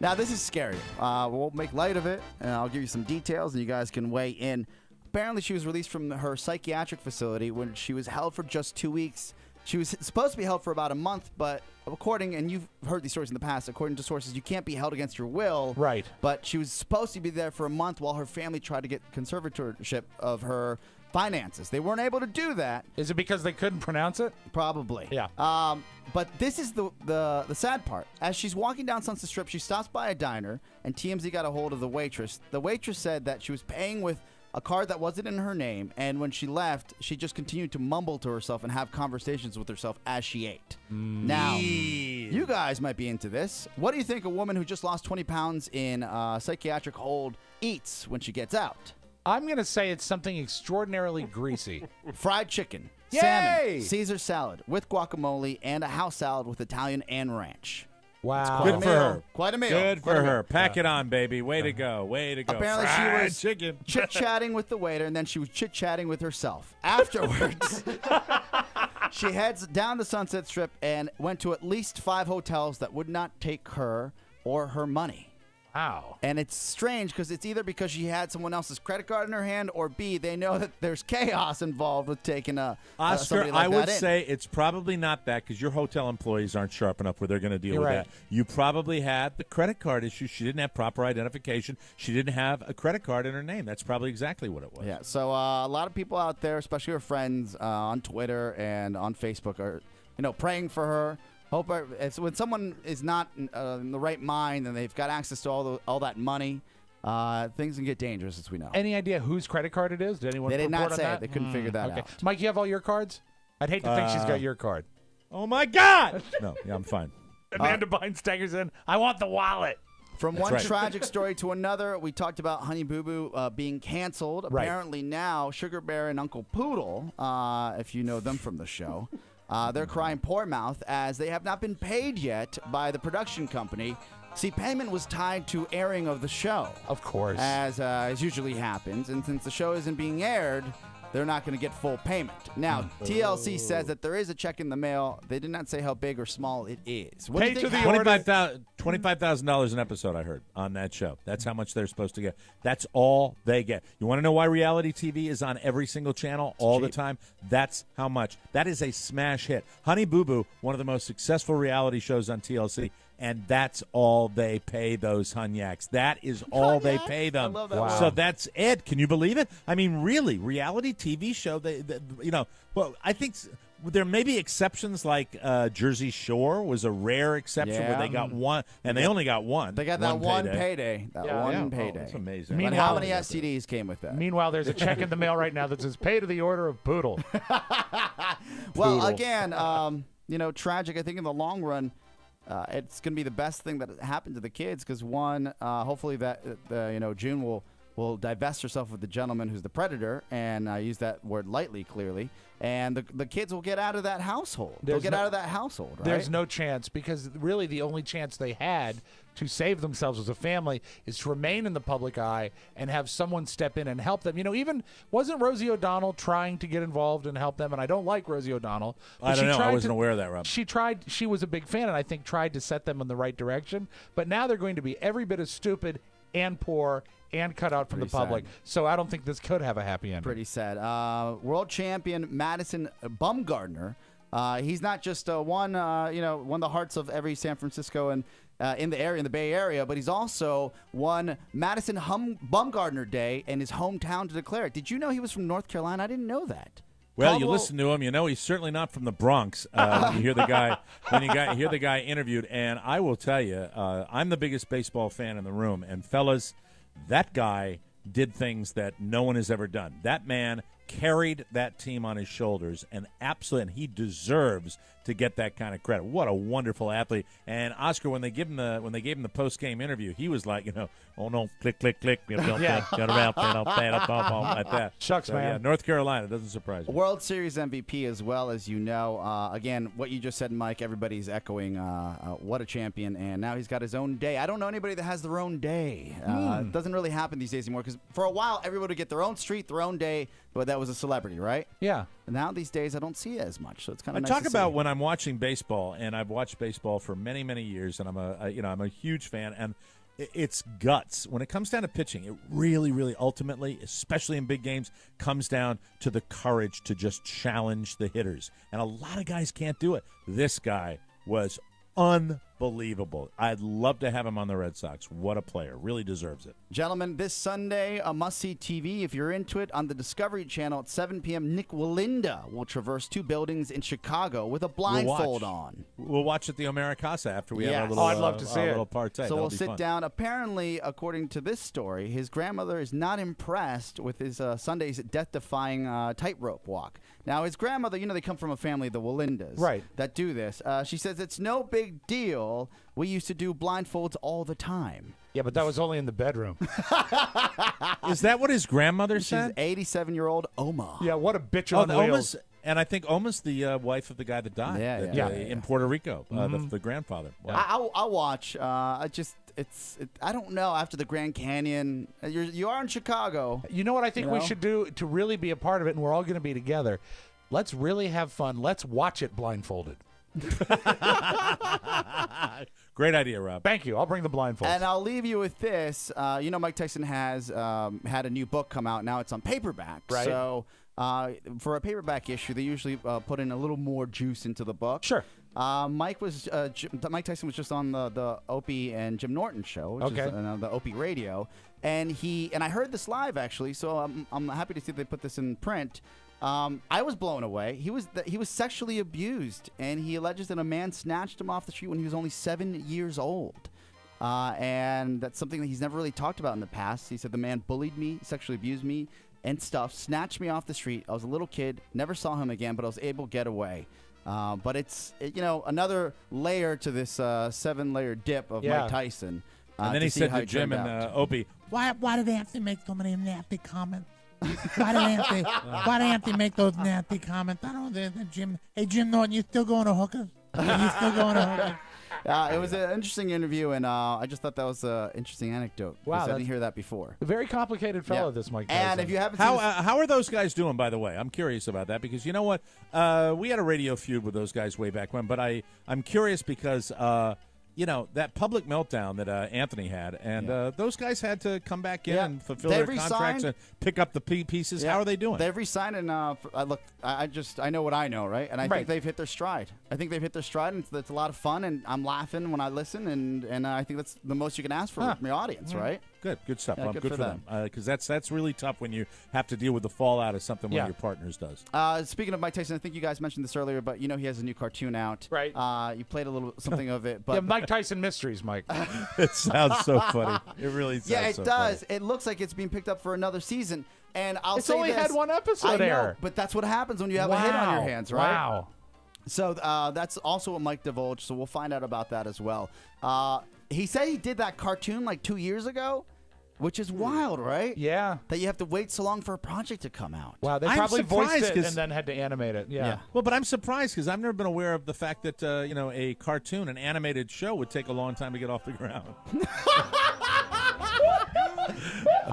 Now, this is scary. We'll make light of it, and I'll give you some details, and you guys can weigh in. Apparently, she was released from her psychiatric facility when she was held for just 2 weeks. She was supposed to be held for about a month, but according, and you've heard these stories in the past, according to sources, you can't be held against your will. Right. But she was supposed to be there for a month while her family tried to get conservatorship of her finances. They weren't able to do that. Is it because they couldn't pronounce it? Probably. Yeah. But this is the sad part. As she's walking down Sunset Strip, she stops by a diner, and TMZ got a hold of the waitress. The waitress said that she was paying with a card that wasn't in her name, and when she left, she just continued to mumble to herself and have conversations with herself as she ate. Now, you guys might be into this. What do you think a woman who just lost 20 pounds in psychiatric hold eats when she gets out? I'm going to say it's something extraordinarily greasy. Fried chicken, Yay! salmon, Caesar salad with guacamole, and a house salad with Italian and ranch. Wow. Good for her. Quite a meal. Good Quite for a meal. her. Pack it on, baby. Way to go. Way to go. Apparently Fried she was chicken. chit-chatting with the waiter, and then she was chit-chatting with herself. Afterwards, she heads down the Sunset Strip and went to at least 5 hotels that would not take her or her money. Wow. And it's strange because it's either because she had someone else's credit card in her hand, or B, they know that there's chaos involved with taking Oscar, somebody like I would that in. say it's probably not that because your hotel employees aren't sharp enough where they're going to deal with that. You probably had the credit card issue. She didn't have proper identification. She didn't have a credit card in her name. That's probably exactly what it was. Yeah, so a lot of people out there, especially her friends on Twitter and on Facebook, are praying for her. When someone is not in the right mind and they've got access to all that money, things can get dangerous, as we know. Any idea whose credit card it is? Did anyone? They did not report on say that? it. They couldn't figure that Okay. out. Mike, you have all your cards? I'd hate to think she's got your card. Oh my God! No, yeah, I'm fine. Amanda Bynes staggers in. I want the wallet. From That's one right. tragic story to another, we talked about Honey Boo Boo being canceled. Right. Apparently now, Sugar Bear and Uncle Poodle, if you know them from the show, they're crying poor mouth as they have not been paid yet by the production company. See, payment was tied to airing of the show. Of course. As usually happens. And since the show isn't being aired, they're not going to get full payment. Now, TLC says that there is a check in the mail. They did not say how big or small it is. What do you think? $25,000 an episode, I heard, on that show. That's how much they're supposed to get. That's all they get. You want to know why reality TV is on every single channel all the time? That's how much. That is a smash hit. Honey Boo Boo, one of the most successful reality shows on TLC, and that's all they pay those Hunyaks. That is all they pay them. I love that. Wow. So that's it. Can you believe it? I mean, really, reality TV show, well, I think there may be exceptions like Jersey Shore was a rare exception where they got one, and they only got one. They got that one payday. That one payday. That's amazing. But how many STDs came with that? Meanwhile, there's a check in the mail right now that says pay to the order of Poodle. Well, again, tragic. I think in the long run, it's going to be the best thing that happened to the kids because one, hopefully that June will divest herself of the gentleman who's the predator, and I use that word lightly, clearly, and the kids will get out of that household. They'll get out of that household, right? There's no chance because really the only chance they had to save themselves as a family is to remain in the public eye and have someone step in and help them. Even wasn't Rosie O'Donnell trying to get involved and help them? And I don't like Rosie O'Donnell. I don't know. I wasn't aware of that, Rob. She tried. She was a big fan, and I think tried to set them in the right direction. But now they're going to be every bit as stupid and poor and cut out from the public. So I don't think this could have a happy ending. Pretty sad. World champion Madison Bumgarner. He's not just won of the hearts of every San Francisco and in the Bay Area, but he's also won Madison Bumgarner Day in his hometown to declare it. Did you know he was from North Carolina? I didn't know that. Well, you listen to him, he's certainly not from the Bronx. When you hear the guy, hear the guy interviewed, and I will tell you, I'm the biggest baseball fan in the room, and fellas, that guy did things that no one has ever done. That man carried that team on his shoulders, and he deserves to get that kind of credit. What a wonderful athlete! And Oscar, when they gave him the post game interview, he was like, oh no, click, click, click, like that. Shucks, so, man. Yeah, North Carolina doesn't surprise me. World Series MVP as well, as you know. Again, what you just said, Mike, everybody's echoing what a champion, and now he's got his own day. I don't know anybody that has their own day. It doesn't really happen these days anymore because for a while, everybody would get their own street, their own day, but that was a celebrity, right? Yeah. And now these days, I don't see it as much, so it's kind I of nice talk to about see. when I'm watching baseball, and I've watched baseball for many, many years, and I'm a huge fan, and it's guts. When it comes down to pitching, it really, really ultimately, especially in big games, comes down to the courage to just challenge the hitters. And a lot of guys can't do it. This guy was unbelievable. I'd love to have him on the Red Sox. What a player. Really deserves it. Gentlemen, this Sunday, a must-see TV, if you're into it, on the Discovery Channel at 7 p.m., Nick Walinda will traverse two buildings in Chicago with a blindfold on. We'll watch at the Omaricasa after we have our little, I'd love to see it. little partay. So That'll we'll be sit fun. down. Apparently, according to this story, his grandmother is not impressed with his Sunday's death-defying tightrope walk. Now, his grandmother, they come from a family, the Walindas, right, that do this. She says it's no big deal. We used to do blindfolds all the time. Yeah, but that was only in the bedroom. Is that what his grandmother said? She's 87-year-old Oma. Yeah, what a bitch on wheels. And I think Oma's the wife of the guy that died in Puerto Rico, the grandfather. Wow. I'll watch. I don't know. After the Grand Canyon, you are in Chicago. You know what I think we should do to really be a part of it, and we're all going to be together? Let's really have fun. Let's watch it blindfolded. Great idea, Rob. Thank you. I'll bring the blindfolds. And I'll leave you with this. Mike Tyson has had a new book come out. Now it's on paperback. Right. So for a paperback issue, they usually put in a little more juice into the book. Sure. Mike Tyson was just on the Opie and Jim Norton show, which is the Opie Radio, and I heard this live actually. So I'm happy to see they put this in print. I was blown away. He was sexually abused, and he alleges that a man snatched him off the street when he was only 7 years old. And that's something that he's never really talked about in the past. He said the man bullied me, sexually abused me, and stuff, snatched me off the street. I was a little kid, never saw him again, but I was able to get away. But it's another layer to this 7-layer dip of Mike Tyson. And then he said to Jim and Opie, Why do they have to make so many nasty comments? Why do they have to make those nasty comments? I don't know, Jim. Hey, Jim Norton, you still going to hookers? You still going to hookers? It was an interesting interview, and I just thought that was an interesting anecdote. Wow, I didn't hear that before. A very complicated fellow, this Mike Tyson. And if you haven't how are those guys doing, by the way? I'm curious about that because you know what? We had a radio feud with those guys way back when, but I'm curious because that public meltdown that Anthony had, and those guys had to come back in and fulfill their contracts and pick up the pieces. How are they doing? They've resigned, and I know what I know, right? And I think they've hit their stride. I think they've hit their stride, and it's a lot of fun, and I'm laughing when I listen, and I think that's the most you can ask from your audience, right? Good stuff. Yeah, Well, good for them because that's really tough when you have to deal with the fallout of something one of your partners does. Speaking of Mike Tyson, I think you guys mentioned this earlier, but he has a new cartoon out. Right. You played a little something of it, but Mike Tyson Mysteries, Mike. It sounds so funny. It really sounds it so does. funny. It looks like it's being picked up for another season, and It's only had one episode I know, air. but that's what happens when you have a hit on your hands, right? Wow. So that's also what Mike divulged, so we'll find out about that as well. He said he did that cartoon like 2 years ago, which is wild, right? Yeah. That you have to wait so long for a project to come out. Wow, they I'm probably voiced surprised it and then had to animate it. Yeah. Well, but I'm surprised because I've never been aware of the fact that a cartoon, an animated show, would take a long time to get off the ground.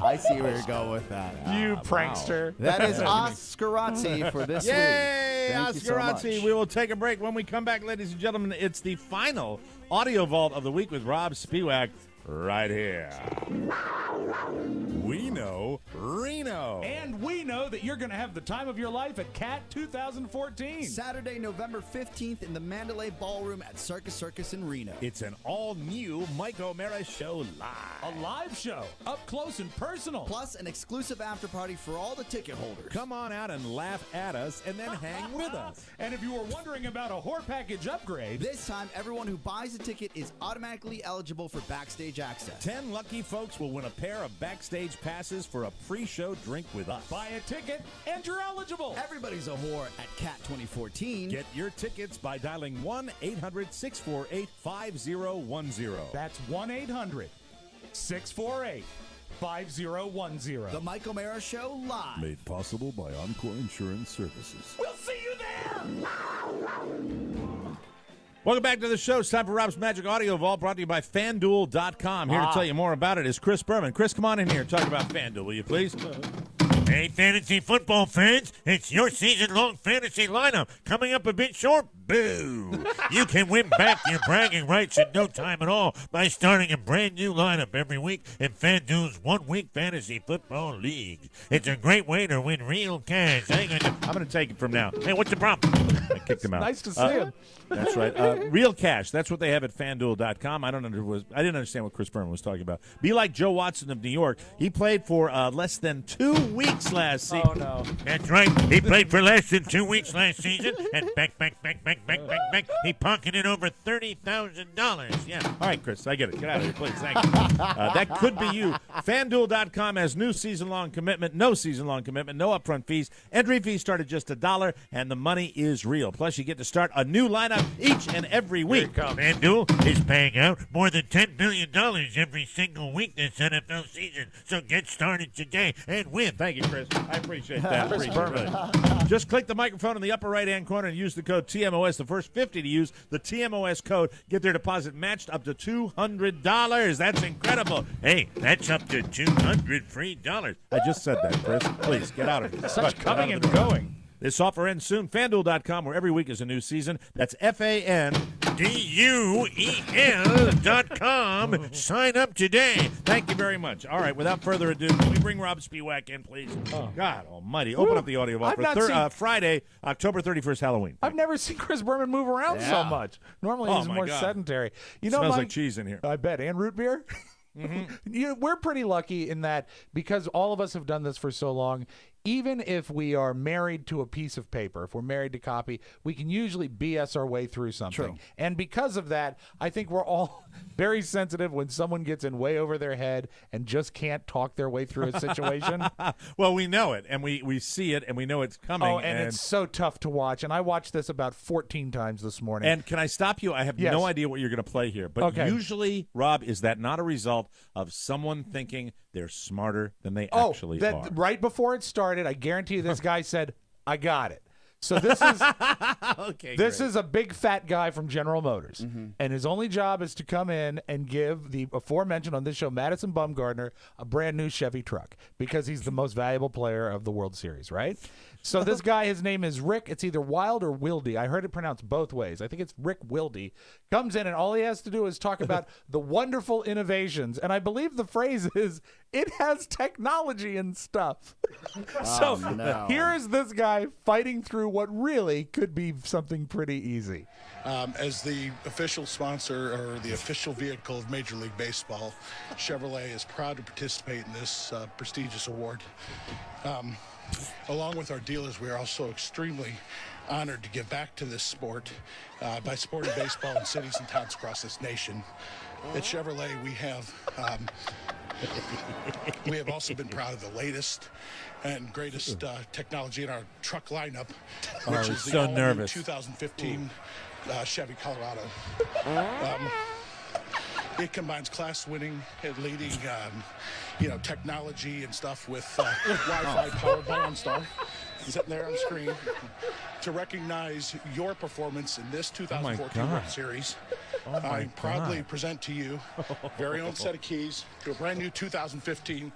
I see where you're going with that. You prankster. That is Oscarazzi for this Yay, week. Thank you so Oscarazzi. much. We will take a break. When we come back, ladies and gentlemen, it's the final audio vault of the week with Rob Spiewak right here. We know Reno. And we know that you're going to have the time of your life at CAT 2014. Saturday, November 15th in the Mandalay Ballroom at Circus Circus in Reno. It's an all-new Mike O'Mara show live. A live show, up close and personal. Plus an exclusive after party for all the ticket holders. Come on out and laugh at us and then hang with us. And if you were wondering about a whore package upgrade, this time everyone who buys a ticket is automatically eligible for backstage access. 10 lucky folks will win a pair of backstage passes for a pre-show drink with us. buy a ticket and you're eligible. Everybody's a whore at CAT 2014. Get your tickets by dialing 1-800-648-5010. That's 1-800-648-5010. The Mike O'Mara Show live. Made possible by Encore Insurance Services. We'll see you there. Welcome back to the show. It's time for Rob's Magic Audio Vault, brought to you by FanDuel.com. Here to tell you more about it is Chris Berman. Chris, come on in here and talk about FanDuel, will you please? Hey, fantasy football fans, it's your season-long fantasy lineup coming up a bit short. Boo! You can win back your bragging rights in no time at all by starting a brand new lineup every week in FanDuel's one-week fantasy football league. It's a great way to win real cash. I'm going to take it from now. Hey, what's the problem? I kicked him out. Nice to see him. That's right. Real cash. That's what they have at FanDuel.com. I didn't understand what Chris Berman was talking about. Be like Joe Watson of New York. He played for less than 2 weeks last season. Oh, no. That's right. He played for less than 2 weeks last season, and back. He pocketed over $30,000. Yeah. All right, Chris, I get it. Get out of here, please. Thank you. That could be you. FanDuel.com has new season-long commitment, no season-long commitment, no upfront fees. Entry fees start at just $1, and the money is real. Plus, you get to start a new lineup each and every week. FanDuel is paying out more than $10 billion every single week this NFL season. So get started today and win. Thank you, Chris. I appreciate that. Just click the microphone in the upper right-hand corner and use the code TMOS. The first 50 to use the TMOS code get their deposit matched up to $200. That's incredible. Hey, that's up to $200 free dollars. I just said that, Chris. Please, get out of here. Such coming and going. This offer ends soon. FanDuel.com, where every week is a new season. That's FanDuel.com. Sign up today. Thank you very much. All right, without further ado, can we bring Rob Spiewak in, please? God almighty. Open up the audio vault for Friday, October 31st, Halloween. I've never seen Chris Berman move around so much. Normally he's more sedentary. You know, smells like cheese in here. I bet. And root beer? We're pretty lucky in that because all of us have done this for so long. Even if we are married to a piece of paper, if we're married to copy, we can usually BS our way through something. True. And because of that, I think we're all very sensitive when someone gets in way over their head and just can't talk their way through a situation. Well, we know it, and we see it, and we know it's coming. Oh, and it's so tough to watch. And I watched this about 14 times this morning. And can I stop you? I have no idea what you're going to play here. But usually, Rob, is that not a result of someone thinking they're smarter than they actually are? Right before it started, I guarantee you this guy said, I got it. So this is this is a big fat guy from General Motors, and his only job is to come in and give the aforementioned on this show, Madison Bumgardner, a brand new Chevy truck because he's the most valuable player of the World Series, right? So this guy, his name is Rick. It's either Wild or Wildy. I heard it pronounced both ways. I think it's Rick Wildy. Comes in, and all he has to do is talk about the wonderful innovations. And I believe the phrase is, it has technology and stuff. Here is this guy fighting through what really could be something pretty easy. As the official sponsor or the official vehicle of Major League Baseball, Chevrolet is proud to participate in this prestigious award. Along with our dealers, we are also extremely honored to give back to this sport by supporting baseball in cities and towns across this nation. At Chevrolet, we have also been proud of the latest and greatest technology in our truck lineup, which is the all-new 2015 Chevy Colorado. It combines class-winning and leading, technology and stuff with Wi-Fi powered by OnStar. Sitting there on the screen to recognize your performance in this 2014 World Series. I proudly present to you very own set of keys to a brand new 2015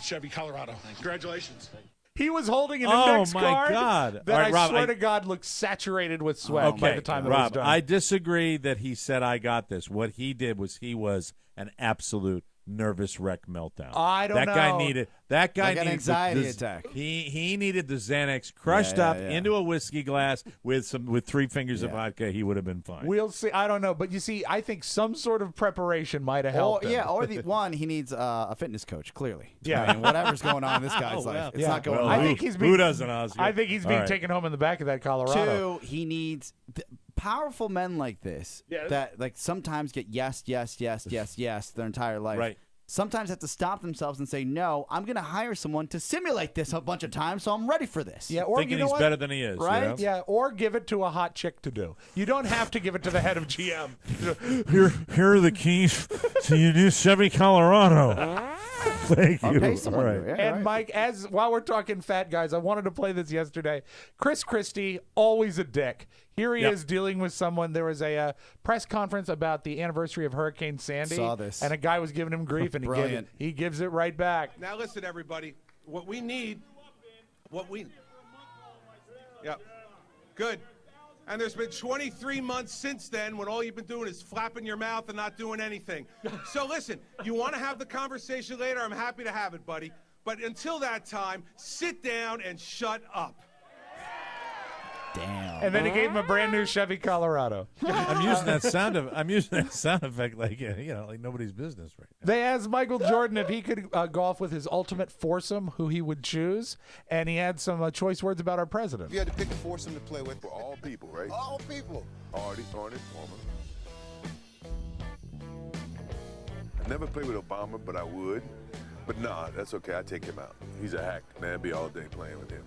Chevy Colorado. Congratulations. He was holding an index my card God. that All right, I Rob, swear to God looked saturated with sweat by the time it was done. I disagree that he said I got this. What he did was he was an absolute nervous wreck meltdown. I don't know. That guy needed an anxiety attack. He needed the Xanax crushed up into a whiskey glass with 3 fingers of vodka. He would have been fine. We'll see. I don't know, but you see, I think some sort of preparation might have helped him. Or he needs a fitness coach. Clearly, Yeah. I mean, whatever's going on in this guy's life, it's not going. I think he's being, who doesn't, Oscar? I think he's being taken home in the back of that Colorado. 2, he needs powerful men like this that sometimes get yes their entire life. Right. Sometimes have to stop themselves and say, no, I'm going to hire someone to simulate this a bunch of times, so I'm ready for this. Yeah, or thinking he's better than he is. Right? You know? Yeah, or give it to a hot chick to do. You don't have to give it to the head of GM. Here are the keys to your new Chevy Colorado. Thank you. Okay, someone All right. do it. And Mike, while we're talking fat guys, I wanted to play this yesterday. Chris Christie, always a dick. Here he is dealing with someone. There was a press conference about the anniversary of Hurricane Sandy. Saw this. And a guy was giving him grief, and he gives it right back. Now listen, everybody. What we need, yeah, good. And there's been 23 months since then when all you've been doing is flapping your mouth and not doing anything. So listen, you want to have the conversation later, I'm happy to have it, buddy. But until that time, sit down and shut up. Damn. And then he gave him a brand new Chevy Colorado. I'm using that sound effect like nobody's business right now. They asked Michael Jordan if he could golf with his ultimate foursome, who he would choose, and he had some choice words about our president. If you had to pick a foursome to play with for all people, right? All people. Artie, Former. I never played with Obama, but I would. But nah, that's okay. I take him out. He's a hack. Man, I'd be all day playing with him.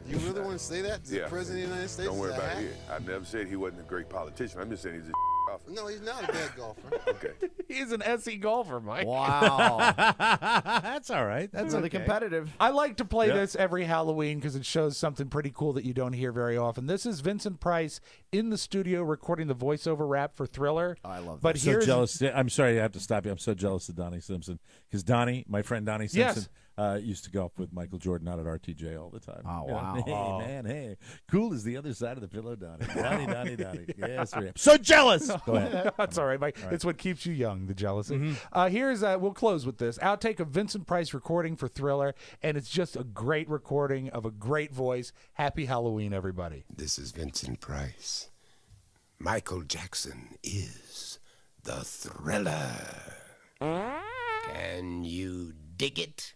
You really want to say that? Yeah. The President of the United States Don't worry is a about hack? it. I never said he wasn't a great politician. I'm just saying he's a golfer. No, he's not a bad golfer. Okay. He's an SE golfer, Mike. Wow. That's all right. That's really okay. competitive. I like to play this every Halloween because it shows something pretty cool that you don't hear very often. This is Vincent Price in the studio recording the voiceover rap for Thriller. Oh, I love that. But I'm so jealous. I'm sorry I have to stop you. I'm so jealous of Donnie Simpson because my friend Donnie Simpson, Used to golf with Michael Jordan out at RTJ all the time. Oh, wow. Hey, Oh. man, hey. Cool as the other side of the pillow, Donnie. Donnie. Yes, sir. So jealous. Go ahead. That's all right, Mike. It's what keeps you young, the jealousy. Here's we'll close with this outtake of Vincent Price recording for Thriller, and it's just a great recording of a great voice. Happy Halloween, everybody. This is Vincent Price. Michael Jackson is the Thriller. Can you dig it?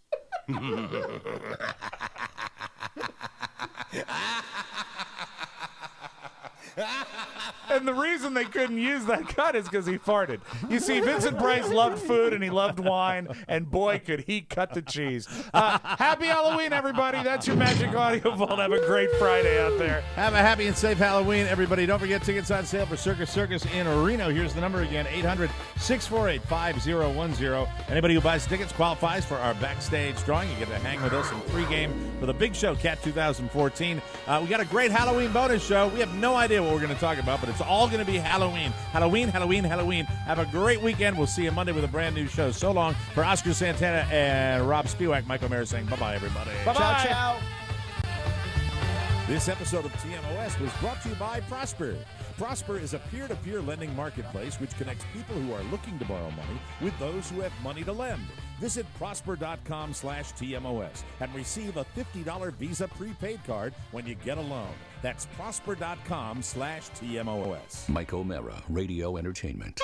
And the reason they couldn't use that cut is because he farted. You see, Vincent Price loved food and he loved wine, and boy, could he cut the cheese. Happy Halloween, everybody. That's your Magic Audio Vault. Have a great Friday out there. Have a happy and safe Halloween, everybody. Don't forget tickets on sale for Circus Circus in Reno. Here's the number again, 800-648-5010. Anybody who buys tickets qualifies for our backstage drawing. You get to hang with us in pregame for the big show, Cat 2014. We got a great Halloween bonus show. We have no idea what we're going to talk about, but it's all going to be Halloween. Halloween. Have a great weekend. We'll see you Monday with a brand new show. So long for Oscar Santana and Rob Spiewak. Michael Mayer saying bye-bye, everybody. Bye-bye. Ciao. This episode of TMOS was brought to you by Prosper. Prosper is a peer-to-peer lending marketplace which connects people who are looking to borrow money with those who have money to lend. Visit prosper.com/TMOS and receive a $50 Visa prepaid card when you get a loan. That's prosper.com/TMOS. Mike O'Mara, Radio Entertainment.